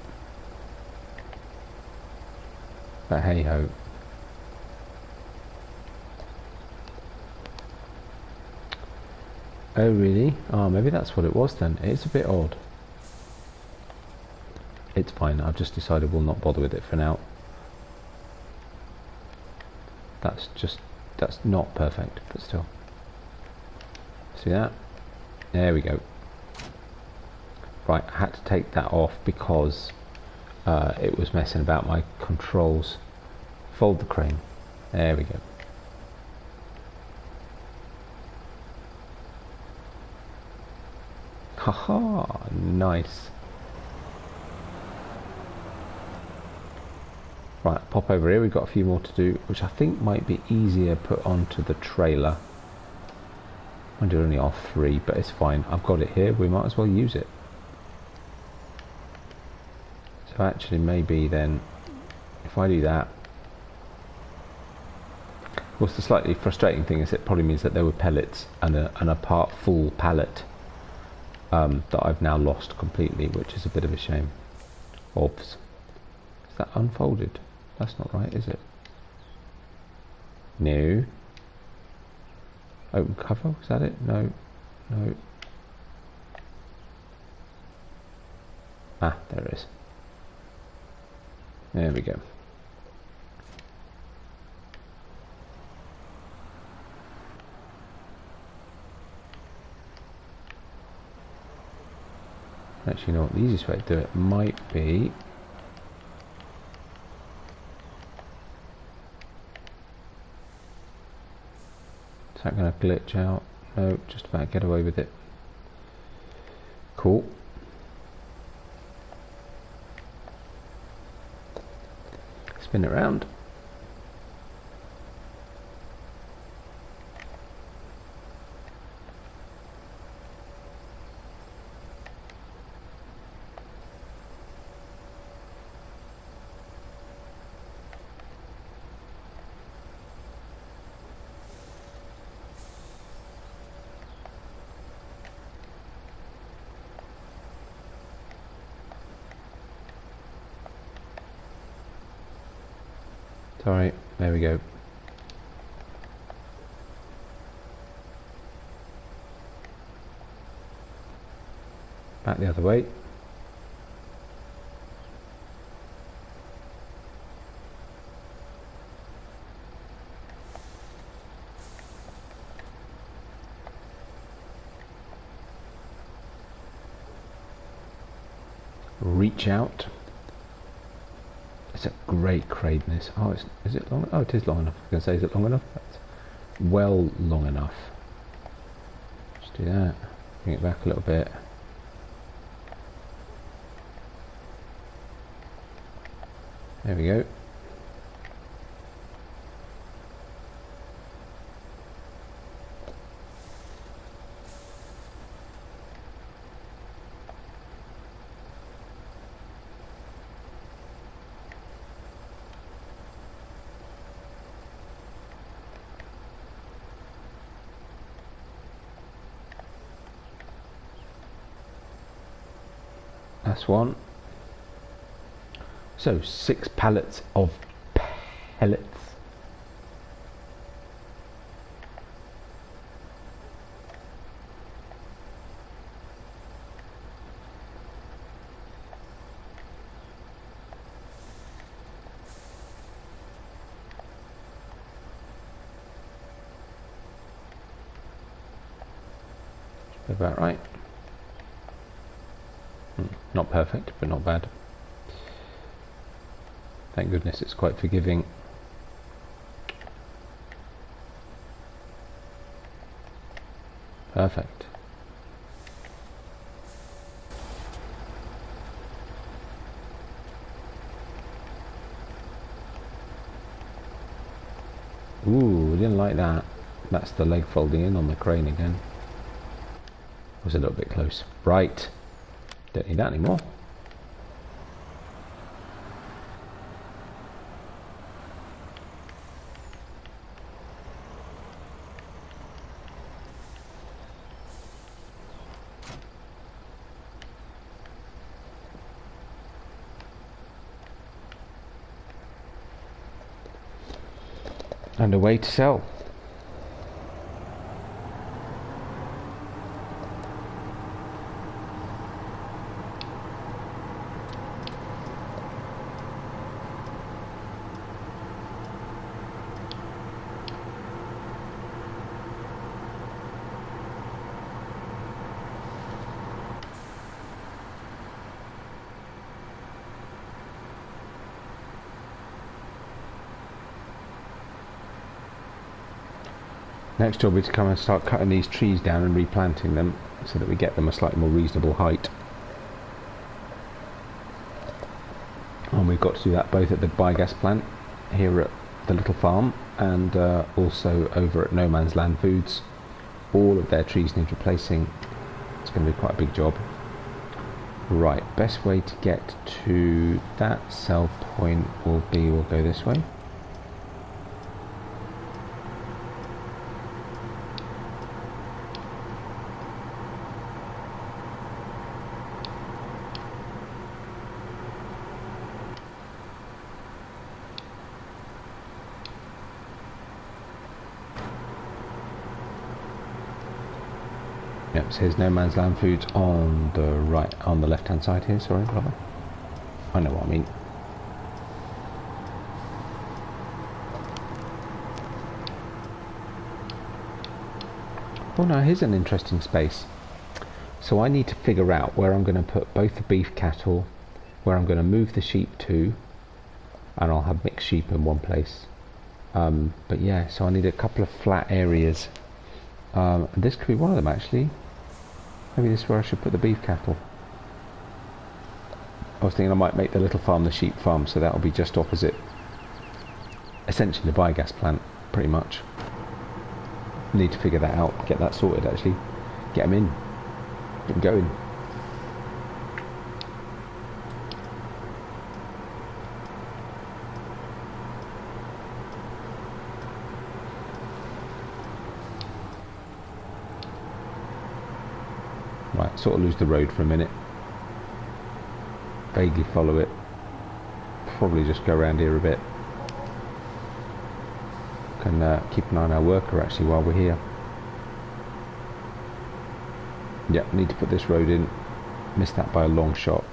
But hey ho. Oh really? Oh, maybe that's what it was then. It's a bit odd. It's fine, I've just decided we'll not bother with it for now. That's That's not perfect, but still. See that? There we go. Right, I had to take that off because it was messing about my controls. Fold the crane. There we go. Haha, nice. Right, pop over here. We've got a few more to do, which I think might be easier put onto the trailer. I do only off 3, but it's fine. I've got it here. We might as well use it. So actually, maybe then, if I do that, of course, the slightly frustrating thing is it probably means that there were pellets and a part full pallet that I've now lost completely, which is a bit of a shame. Oops. Is that unfolded? That's not right, is it? No. Open cover, is that it? No. No. Ah, there it is. There we go. Actually, you know what? The easiest way to do it might be... Is that going to glitch out? No, just about get away with it. Cool. Spin it around. Sorry, there we go. Back the other way. Reach out. It's a great crane this. Oh, is it long? Oh, it is long enough. I was going to say, is it long enough? That's well long enough. Just do that. Bring it back a little bit. There we go. That's one. So 6 pallets of pellets. About right. Not perfect, but not bad. Thank goodness it's quite forgiving. Perfect. Ooh, didn't like that. That's the leg folding in on the crane again. Was a little bit close. Right. Don't need that anymore. And away to sell. Next job is to come and start cutting these trees down and replanting them so that we get them a slightly more reasonable height. And we've got to do that both at the biogas plant here at the little farm and also over at No Man's Land Foods. All of their trees need replacing. It's going to be quite a big job. Right, best way to get to that sell point will be, we'll go this way. Yep, so here's No Man's Land Foods on the right, on the left hand side here, sorry, brother. I know what I mean. Oh no, here's an interesting space. So I need to figure out where I'm going to put both the beef cattle, where I'm going to move the sheep to, and I'll have mixed sheep in one place. But yeah, so I need a couple of flat areas. And this could be one of them actually. Maybe this is where I should put the beef cattle. I was thinking I might make the little farm the sheep farm, so that'll be just opposite, essentially the biogas plant, pretty much. Need to figure that out, get that sorted actually. Get them in, get them going. Right, sort of lose the road for a minute. Vaguely follow it. Probably just go around here a bit. Can keep an eye on our worker actually while we're here. Yep, need to put this road in. Missed that by a long shot.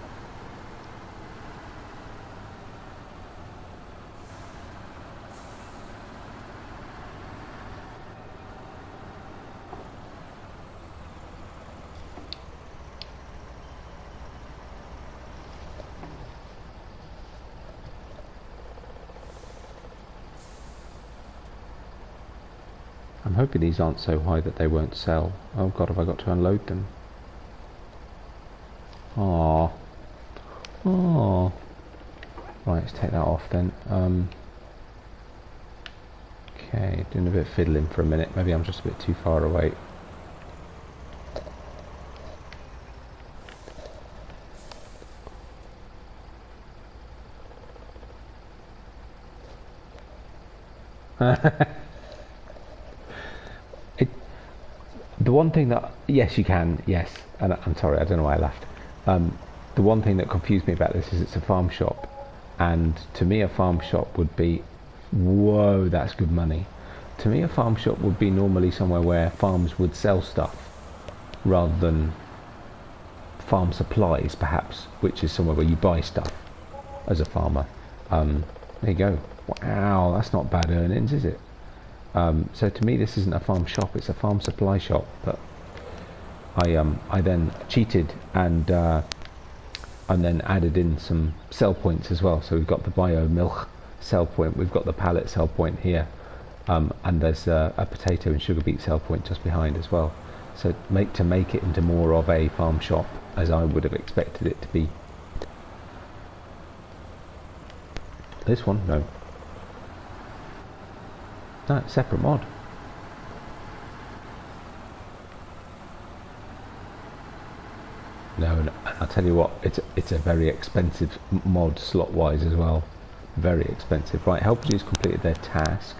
I'm hoping these aren't so high that they won't sell. Oh god, have I got to unload them? Aww. Aww. Right, let's take that off then. Okay, doing a bit of fiddling for a minute. Maybe I'm just a bit too far away. The one thing that, yes you can, yes, and I'm sorry, I don't know why I laughed. The one thing that confused me about this is it's a farm shop, and to me a farm shop would be, whoa, that's good money. To me a farm shop would be normally somewhere where farms would sell stuff, rather than farm supplies perhaps, which is somewhere where you buy stuff as a farmer. There you go. Wow, that's not bad earnings, is it? So to me this isn't a farm shop, it's a farm supply shop, but I then cheated and then added in some sell points as well. So we've got the bio milk sell point, we've got the pallet sell point here, and there's a potato and sugar beet sell point just behind as well. So to make it into more of a farm shop as I would have expected it to be. This one, no. No, it's separate mod. No, I'll tell you what, it's a very expensive mod slot wise as well. Very expensive. Right, helpers completed their task.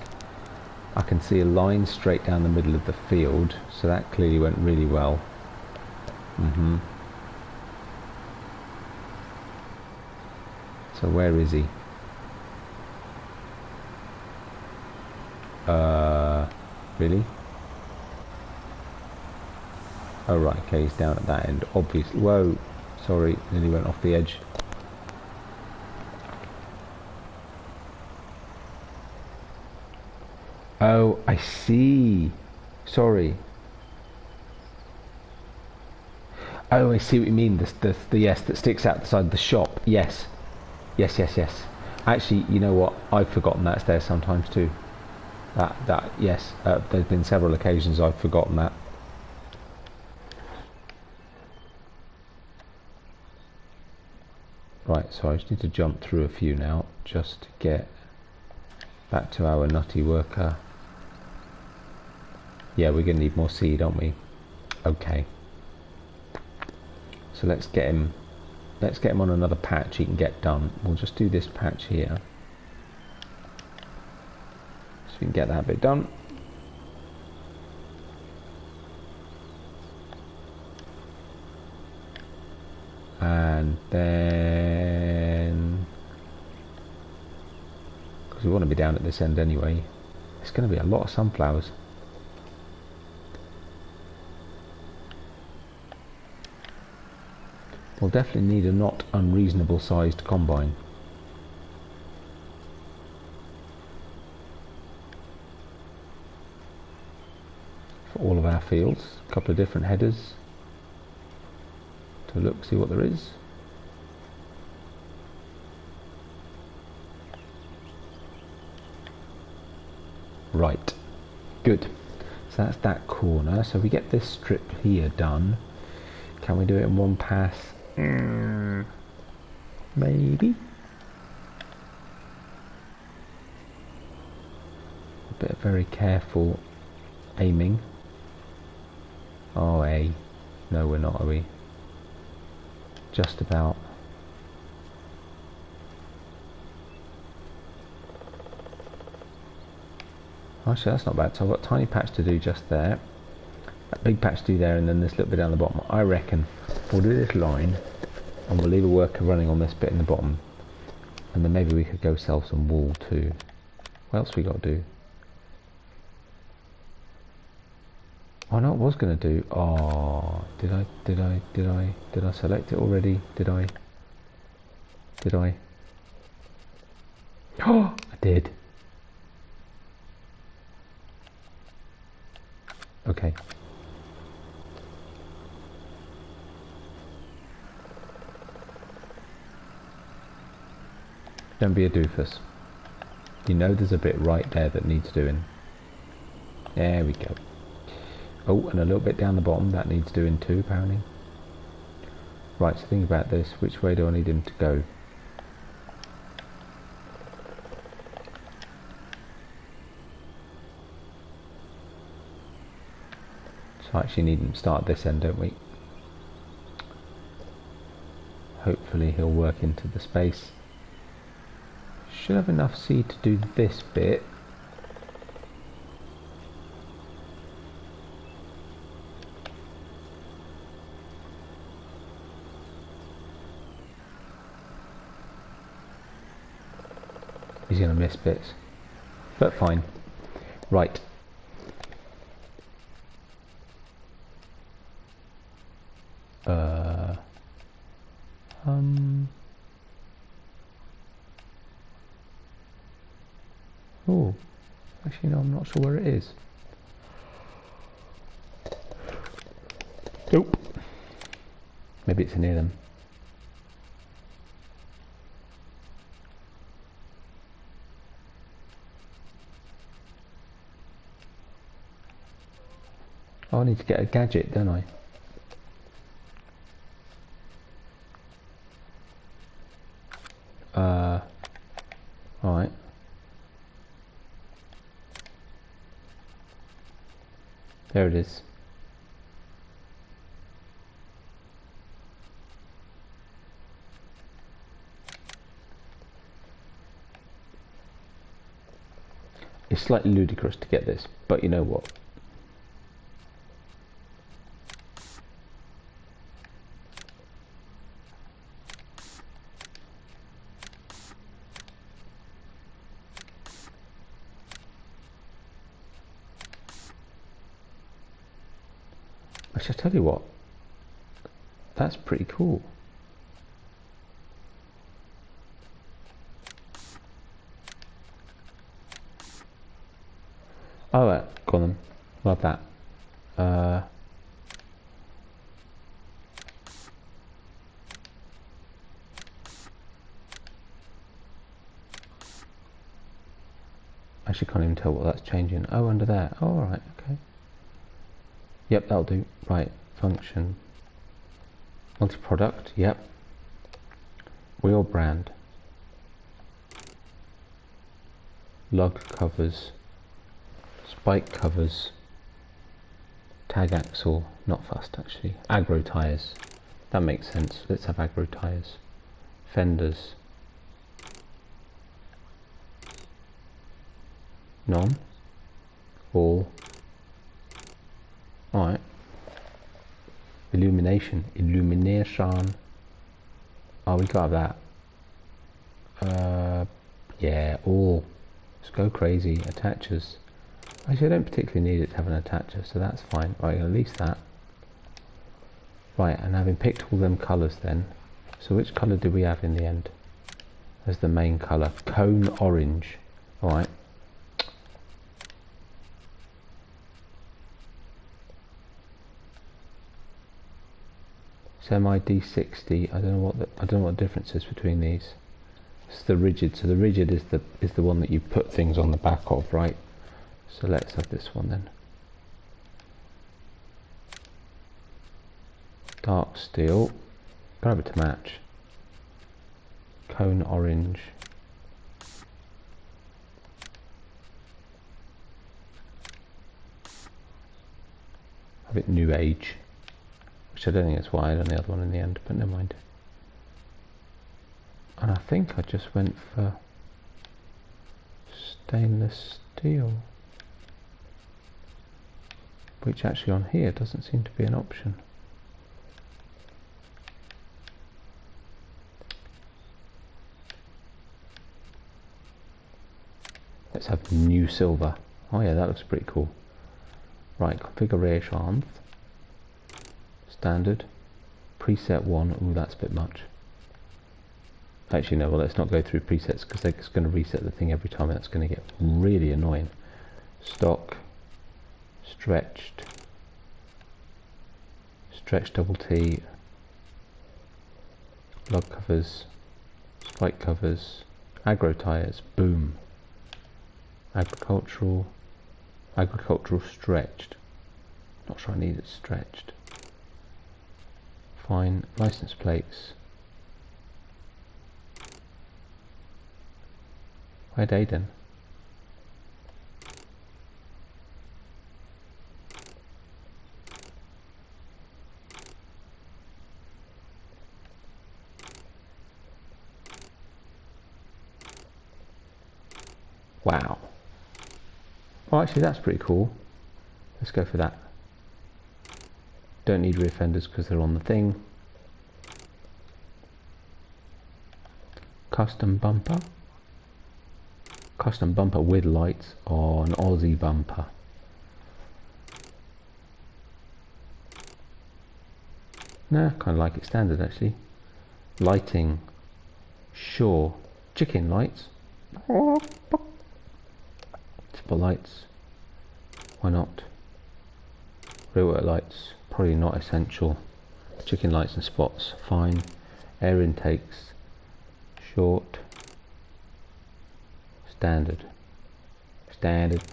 I can see a line straight down the middle of the field, so that clearly went really well. So where is he? Really? Oh right, okay, he's down at that end, obviously. Whoa, sorry, nearly went off the edge. Oh, I see. Sorry. Oh, I see what you mean. The yes that sticks out the side of the shop. Yes. Yes. Actually, you know what? I've forgotten that's there sometimes too. Yes, there's been several occasions I've forgotten that. Right, so I just need to jump through a few now, just to get back to our nutty worker. Yeah, we're going to need more seed, aren't we? Okay. So let's get him on another patch he can get done. We'll just do this patch here. So we can get that bit done. And then, because we want to be down at this end anyway, it's going to be a lot of sunflowers. We'll definitely need a not unreasonable sized combine. For all of our fields, a couple of different headers to look, see what there is. Right, good. So that's that corner. So we get this strip here done. Can we do it in one pass? Maybe. A bit of very careful aiming. Oh, A. No, we're not, are we? Just about. Actually, that's not bad. So I've got a tiny patch to do just there. That big patch to do there, and then this little bit down the bottom. I reckon we'll do this line, and we'll leave a worker running on this bit in the bottom. And then maybe we could go sell some wool too. What else we got to do? Oh no, I was going to do. Oh, did I select it already? Did I? Oh, I did. Okay. Don't be a doofus. You know there's a bit right there that needs doing. There we go. Oh, and a little bit down the bottom that needs doing too, apparently. Right, so think about this. Which way do I need him to go? So I actually need him to start this end, don't we? Hopefully he'll work into the space. Should have enough seed to do this bit. He's going to miss bits, but fine. Right. Oh, actually no, I'm not sure where it is. Nope. Maybe it's near them. Oh, I need to get a gadget, don't I? Alright. There it is. It's slightly ludicrous to get this, but you know what? Actually, I tell you what, that's pretty cool. Oh, go on then. Love that. I Actually can't even tell what that's changing. Oh, under there. Oh, alright, okay. Yep, that'll do. Right, function. Multi-product, yep. Wheel brand. Lug covers. Spike covers. Tag axle. Not fast, actually. Aggro tyres. That makes sense. Let's have aggro tyres. Fenders. None. All. Alright. Illumination. Illumination. Oh, we got that. Yeah, all. Let's go crazy. Attachers. Actually, I don't particularly need it to have an attacher, so that's fine. Right, at least that. Right, and having picked all them colours then, so which colour do we have in the end as the main colour? Cone orange. Alright. Semi D60. I don't know what the difference is between these. It's the rigid. So the rigid is the one that you put things on the back of, right? So let's have this one then. Dark steel. Grab it to match. Cone orange. Have it new age. Which I don't think it's wide on the other one in the end, but never mind. And I think I just went for stainless steel, which actually on here doesn't seem to be an option. Let's have new silver. Oh yeah, that looks pretty cool. Right, configuration. Standard. Preset 1. Ooh, that's a bit much. Actually, no, well, let's not go through presets because it's going to reset the thing every time and that's going to get really annoying. Stock. Stretched. Stretch double T. Lug covers. Spike covers. Aggro tyres. Boom. Agricultural stretched. Not sure I need it stretched. Fine. License plates. Where'd Aiden? Wow. Oh, actually that's pretty cool. Let's go for that. Don't need rear fenders because they're on the thing. Custom bumper. Custom bumper with lights or an Aussie bumper. Nah, kind of like it standard actually. Lighting. Sure. Chicken lights. Spotlights. Why not? Rear lights. Probably not essential. Chicken lights and spots. Fine. Air intakes. Short. Standard. Standard.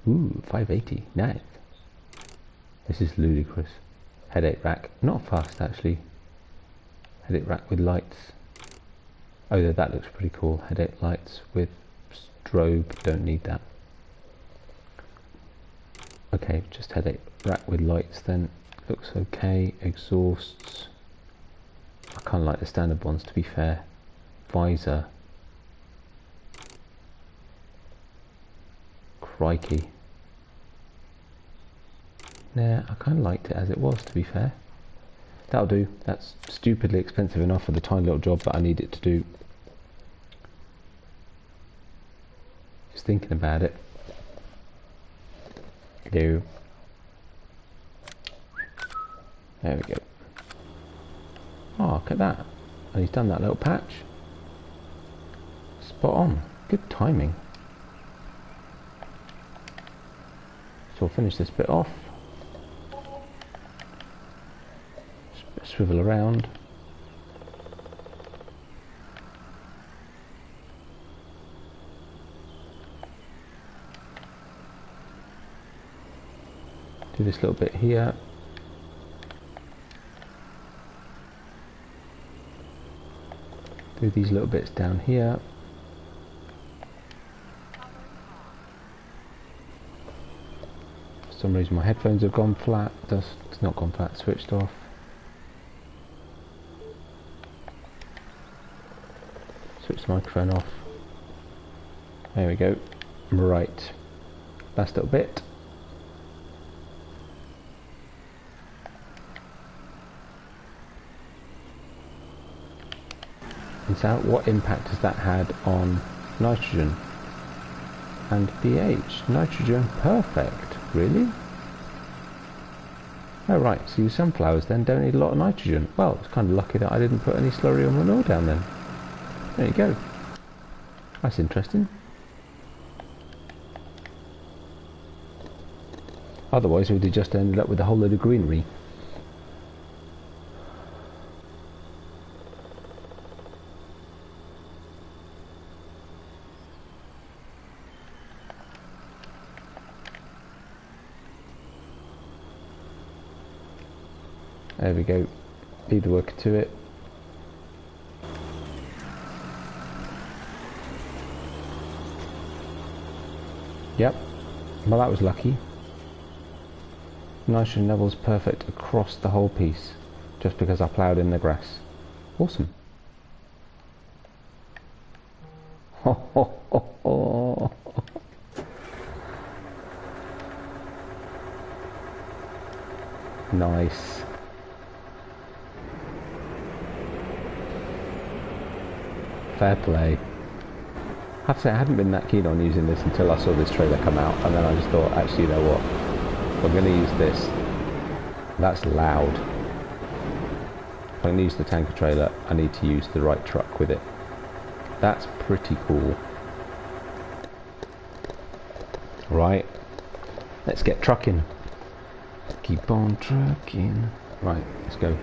Ooh, 580. Nice. This is ludicrous. Headache rack. Not fast actually. Headache rack with lights. Oh, that looks pretty cool. Headache lights with strobe. Don't need that. Okay, just headache rack with lights then. Looks okay. Exhausts. I kind of like the standard ones to be fair. Visor. Crikey. Nah, I kind of liked it as it was to be fair. That'll do. That's stupidly expensive enough for the tiny little job that I need it to do. Just thinking about it. There we go. Oh, look at that. And he's done that little patch. Spot on. Good timing. So we'll finish this bit off. Swivel around. Do this little bit here. Do these little bits down here. For some reason my headphones have gone flat. It's not gone flat, switched off. Switch the microphone off. There we go. Right. Last little bit. And so what impact has that had on nitrogen and pH? Nitrogen perfect, really? Oh right, so your sunflowers then don't need a lot of nitrogen. Well, it's kind of lucky that I didn't put any slurry or manure down then. There you go. That's interesting. Otherwise we'd have just ended up with a whole load of greenery. There we go. Lead the worker to it. Yep. Well, that was lucky. Nitrogen levels perfect across the whole piece, just because I ploughed in the grass. Awesome. Ho ho ho ho. Nice. Fair play. I have to say I hadn't been that keen on using this until I saw this trailer come out, and then I just thought, actually, you know what? If I'm going to use this, that's loud. If I'm going to use the tanker trailer, I need to use the right truck with it. That's pretty cool. Right, let's get trucking. Keep on trucking. Right, let's go.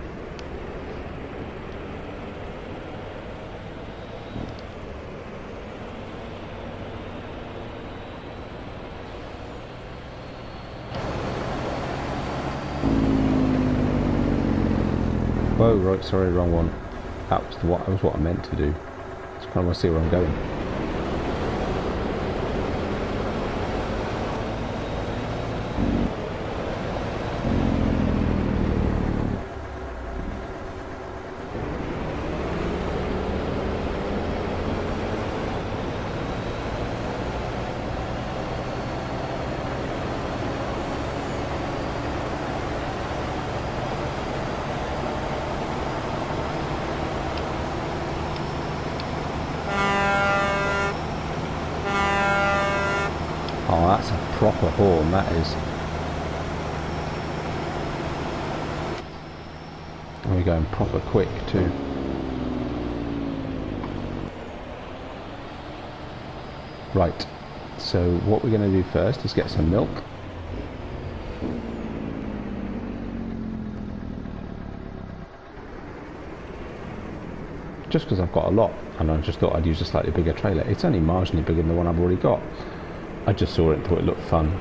Oh right, sorry, wrong one. That was what I meant to do. Just kind of want to see where I'm going. Oh, that's a proper horn, that is. And we're going proper quick too. Right, so what we're going to do first is get some milk. Just because I've got a lot, and I just thought I'd use a slightly bigger trailer. It's only marginally bigger than the one I've already got. I just saw it and thought it looked fun,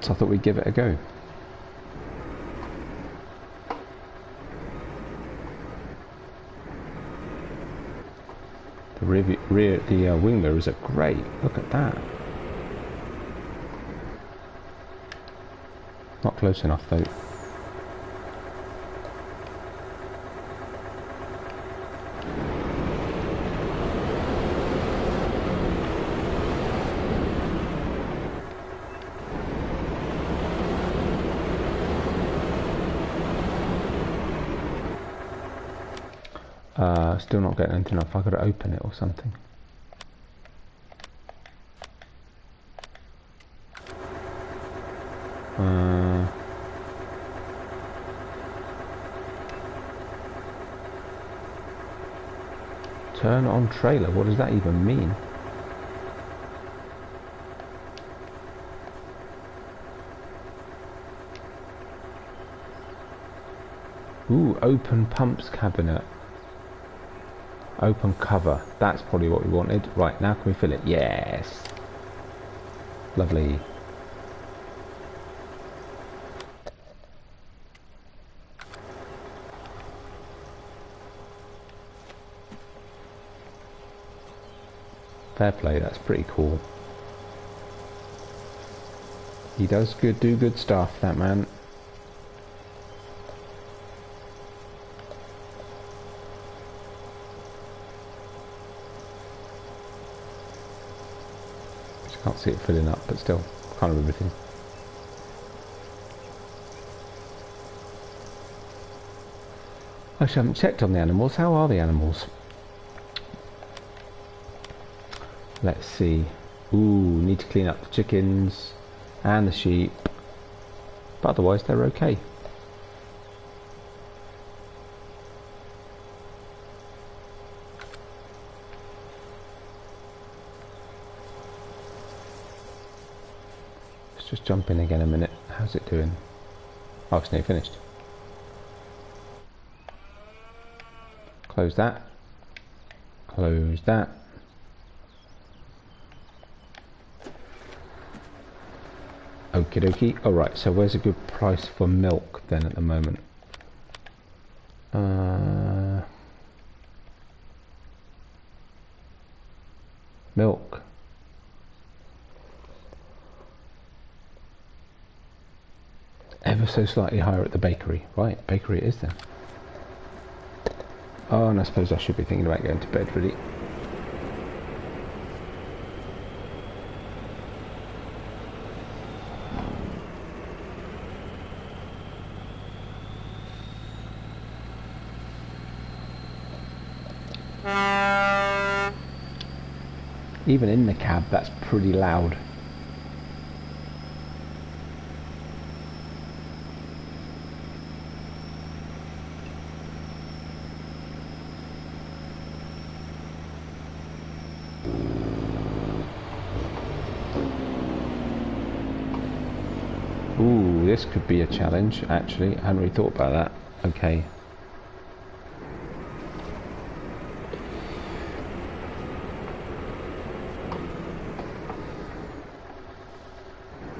so I thought we'd give it a go. The wing mirrors are great. Look at that. Not close enough though. Still not getting anything off. I've got to open it or something. Turn on trailer. What does that even mean? Ooh, open pumps cabinet. Open cover. That's probably what we wanted. Right, now can we fill it? Yes. Lovely. Fair play, that's pretty cool. He does do good stuff, that man. Just can't see it filling up, but still, kind of everything. Actually, I haven't checked on the animals. How are the animals? Let's see. Ooh, need to clean up the chickens and the sheep. But otherwise, they're okay. Let's just jump in again a minute. How's it doing? Oh, it's nearly finished. Close that. Close that. Okie dokie. Alright, so where's a good price for milk then at the moment? Milk. Ever so slightly higher at the bakery. Right, bakery it is then. Oh, and I suppose I should be thinking about going to bed, really. Even in the cab, that's pretty loud. Ooh, this could be a challenge, actually. I hadn't really thought about that. Okay.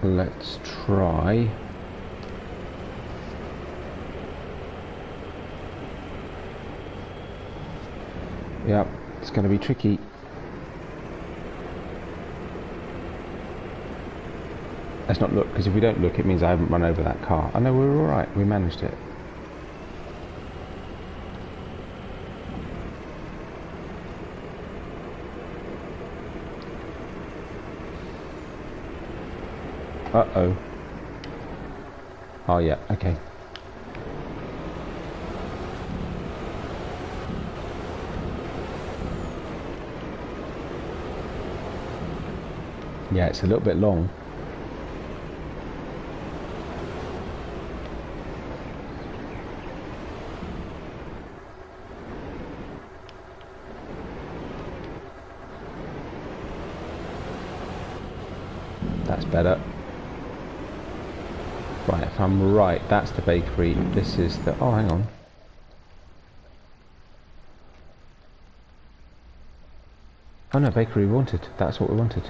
Let's try. Yep, it's going to be tricky. Let's not look, because if we don't look, it means I haven't run over that car. I know we're alright, we managed it. Uh-oh. Oh, yeah, okay. Yeah, it's a little bit long. That's better. Right, if I'm right, that's the bakery. This is the... Oh, hang on. Oh no, bakery we wanted. That's what we wanted.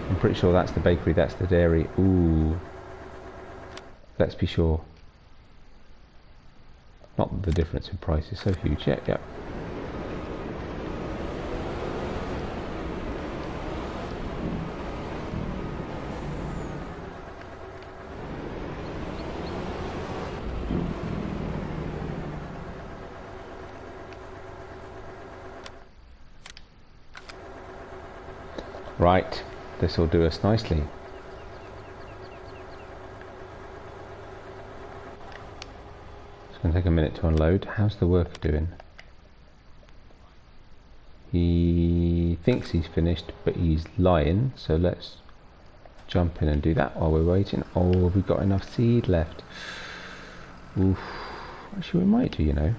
I'm pretty sure that's the bakery, that's the dairy. Ooh. Let's be sure. Not that the difference in price is so huge. Yep, yep. Right, this will do us nicely. It's going to take a minute to unload. How's the worker doing? He thinks he's finished, but he's lying, so let's jump in and do that while we're waiting. Oh, have we got enough seed left? Oof. Actually, we might do, you know.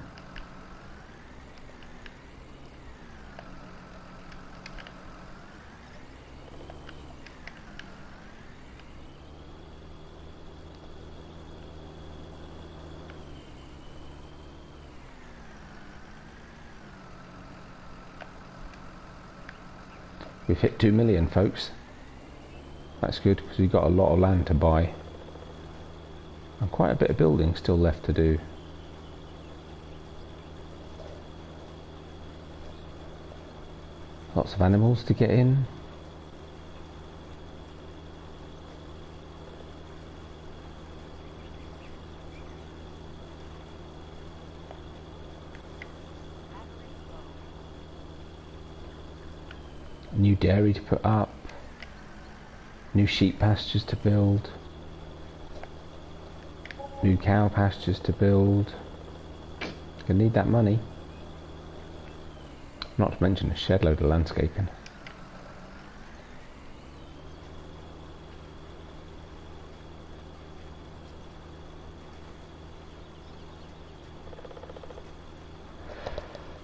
We've hit 2 million, folks. That's good, because we've got a lot of land to buy. And quite a bit of building still left to do. Lots of animals to get in. New dairy to put up. New sheep pastures to build. New cow pastures to build. Gonna need that money. Not to mention a shed load of landscaping.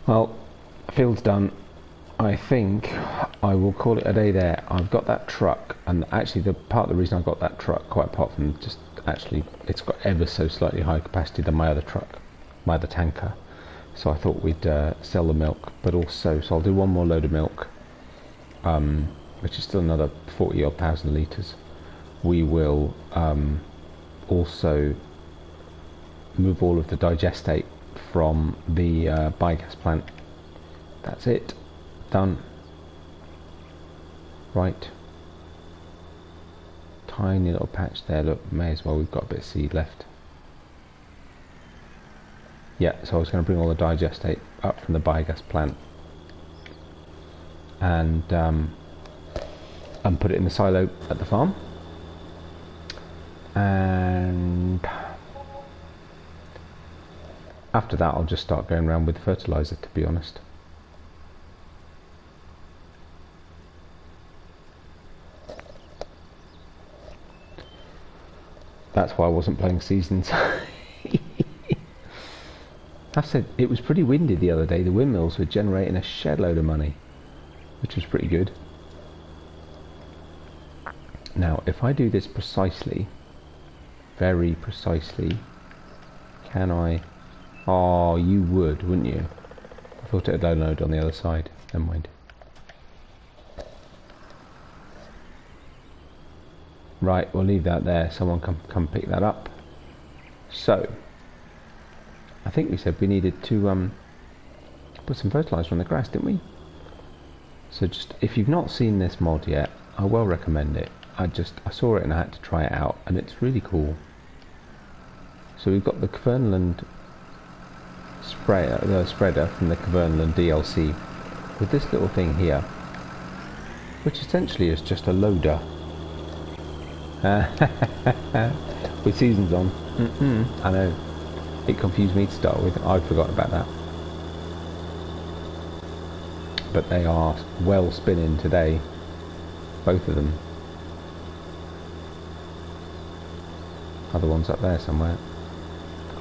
Well, field's done. I think I will call it a day there. I've got that truck, and actually the reason I got that truck, quite apart from just actually it's got ever so slightly higher capacity than my other truck, my other tanker. So I thought we'd sell the milk, but also, so I'll do one more load of milk, which is still another 40 odd thousand litres. We will also move all of the digestate from the biogas plant. That's it. Done. Right. Tiny little patch there. Look, may as well, we've got a bit of seed left. Yeah, so I was going to bring all the digestate up from the biogas plant and put it in the silo at the farm. And after that I'll just start going around with fertilizer, to be honest. That's why I wasn't playing Seasons. I said it was pretty windy the other day. The windmills were generating a shed load of money, which was pretty good. Now, if I do this precisely, very precisely, can I? Oh, you would, wouldn't you? I thought it would download on the other side. Never mind. Right, we'll leave that there. Someone come pick that up. So, I think we said we needed to put some fertilizer on the grass, didn't we? So just, if you've not seen this mod yet, I will recommend it. I saw it and I had to try it out, and it's really cool. So we've got the Kverneland spreader from the Kverneland DLC with this little thing here, which essentially is just a loader. With Seasons on. I know. It confused me to start with. I forgot about that. But they are well spinning today. Both of them. Other one's up there somewhere.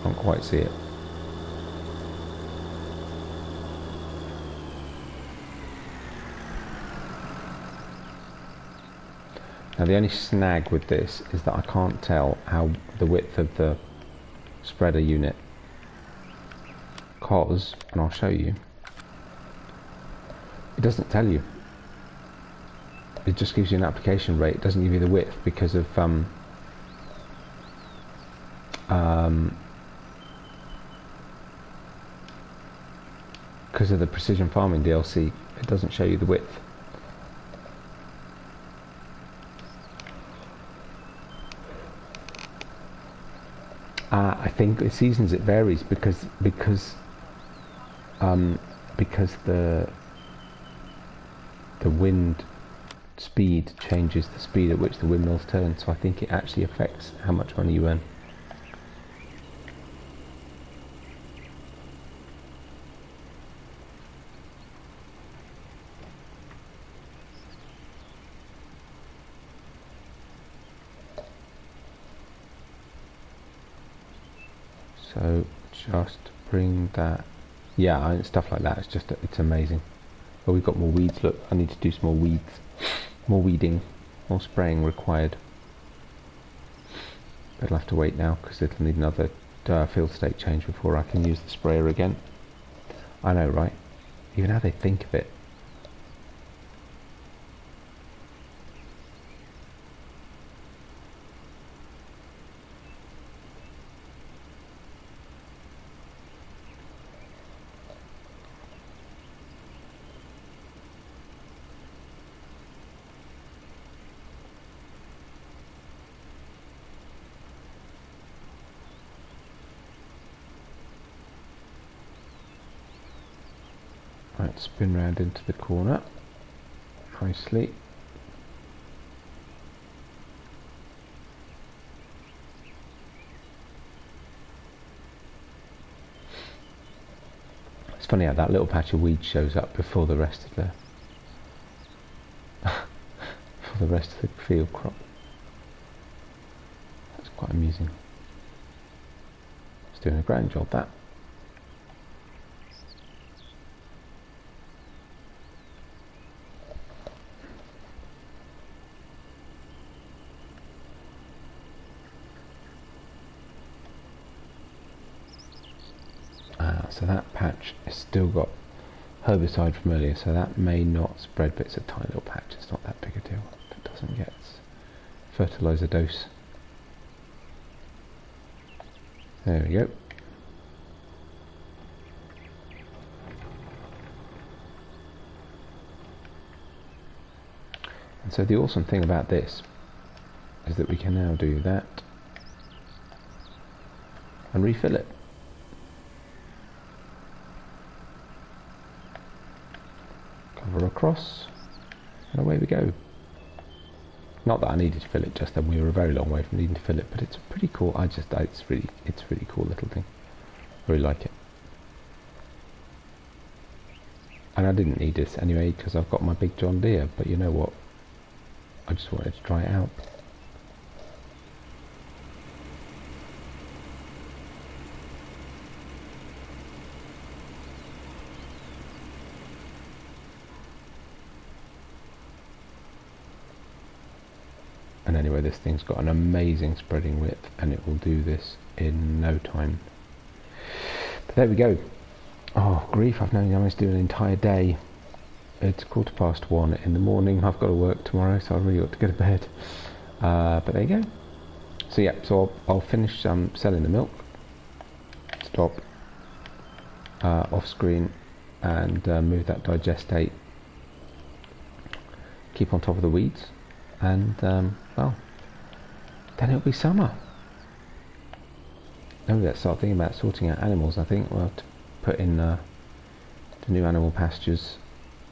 Can't quite see it. Now the only snag with this is that I can't tell how the width of the spreader unit, cause, and I'll show you, it doesn't tell you. It just gives you an application rate. It doesn't give you the width because of the precision farming DLC. It doesn't show you the width. I think with Seasons it varies because the wind speed changes the speed at which the windmills turn, so I think it actually affects how much money you earn. So just bring that, yeah, stuff like that. It's amazing. Oh, we've got more weeds. Look, I need to do some more weeds, more weeding, more spraying required. But I'll have to wait now because it'll need another field state change before I can use the sprayer again. I know, right? Even how they think of it. Right, spin round into the corner nicely. It's funny how that little patch of weed shows up before the rest of the for the rest of the field crop. That's quite amusing. It's doing a grand job, that. So that patch has still got herbicide from earlier, so that may not spread, but it's a tiny little patch. It's not that big a deal. It doesn't get its fertilizer dose. There we go. And so the awesome thing about this is that we can now do that and refill it. Cover across, and away we go. Not that I needed to fill it, just that we were a very long way from needing to fill it, but it's pretty cool. It's really cool little thing. I really like it. And I didn't need this anyway because I've got my big John Deere, but you know what? I just wanted to try it out. And anyway, this thing's got an amazing spreading width, and it will do this in no time. But there we go. Oh grief, I've known I to do an entire day. It's 1:15 in the morning. I've got to work tomorrow, so I really ought to go to bed. But there you go. So yeah, so I'll finish selling the milk. Stop. Off screen, and move that digestate. Keep on top of the weeds. And well, then it'll be summer. Then let's start thinking about sorting out animals. I think we'll have to put in the new animal pastures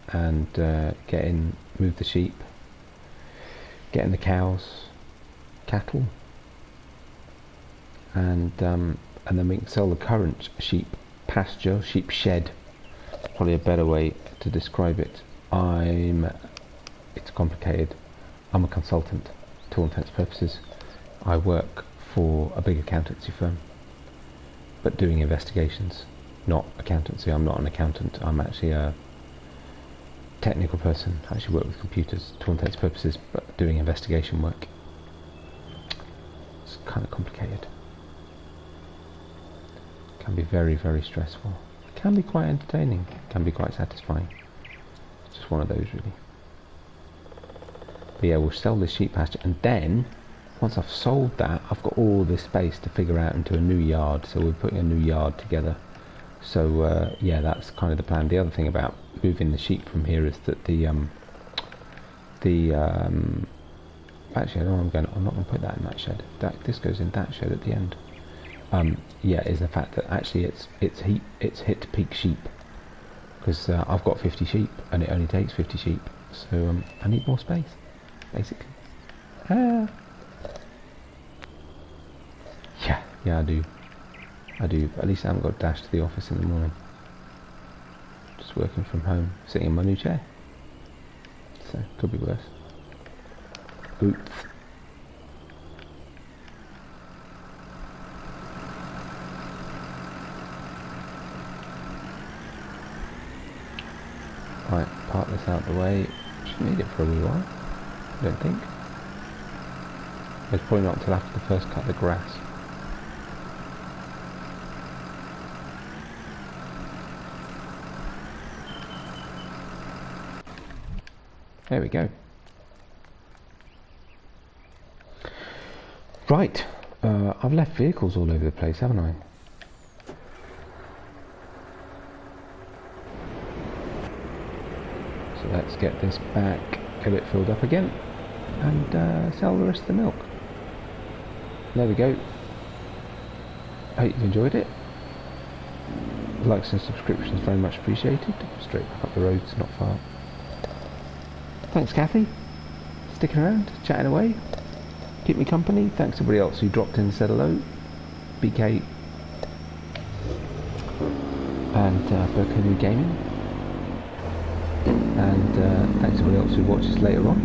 and move the sheep, get in the cows, cattle, and then we can sell the current sheep pasture, sheep shed. Probably a better way to describe it. It's complicated. I'm a consultant, to all intents and purposes. I work for a big accountancy firm, but doing investigations, not accountancy. I'm not an accountant. I'm actually a technical person. I actually work with computers, to all intents and purposes, but doing investigation work. It's kind of complicated. Can be very, very stressful. Can be quite entertaining. Can be quite satisfying. It's just one of those, really. But yeah, we'll sell this sheep pasture, and then once I've sold that, I've got all this space to figure out into a new yard. So we're putting a new yard together. So yeah, that's kind of the plan. The other thing about moving the sheep from here is that actually, I know I'm not going to put that in that shed. This goes in that shed at the end. Yeah, is the fact that actually it's hit peak sheep, because I've got 50 sheep and it only takes 50 sheep. So I need more space, basically. Yeah, I do. But at least I haven't got to dash to the office in the morning. Just working from home, sitting in my new chair. So could be worse. Oops. Right, park this out the way. Shouldn't need it for a wee while, I don't think. It's probably not until after the first cut of the grass. There we go. Right, I've left vehicles all over the place, haven't I? So let's get this back, get it filled up again, and sell the rest of the milk. There we go. Hope you enjoyed it. Likes and subscriptions very much appreciated. Straight back up the road, it's not far. Thanks, Kathy. Sticking around, chatting away. Keep me company. Thanks to everybody else who dropped in and said hello. BK and Berkunu Gaming. And thanks to everybody else who watches later on.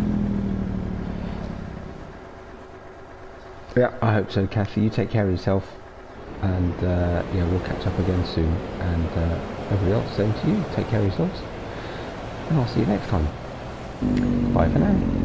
Yeah, I hope so, Kathy. You take care of yourself. And yeah, we'll catch up again soon. And everybody else, same to you. Take care of yourselves. And I'll see you next time. Bye for now.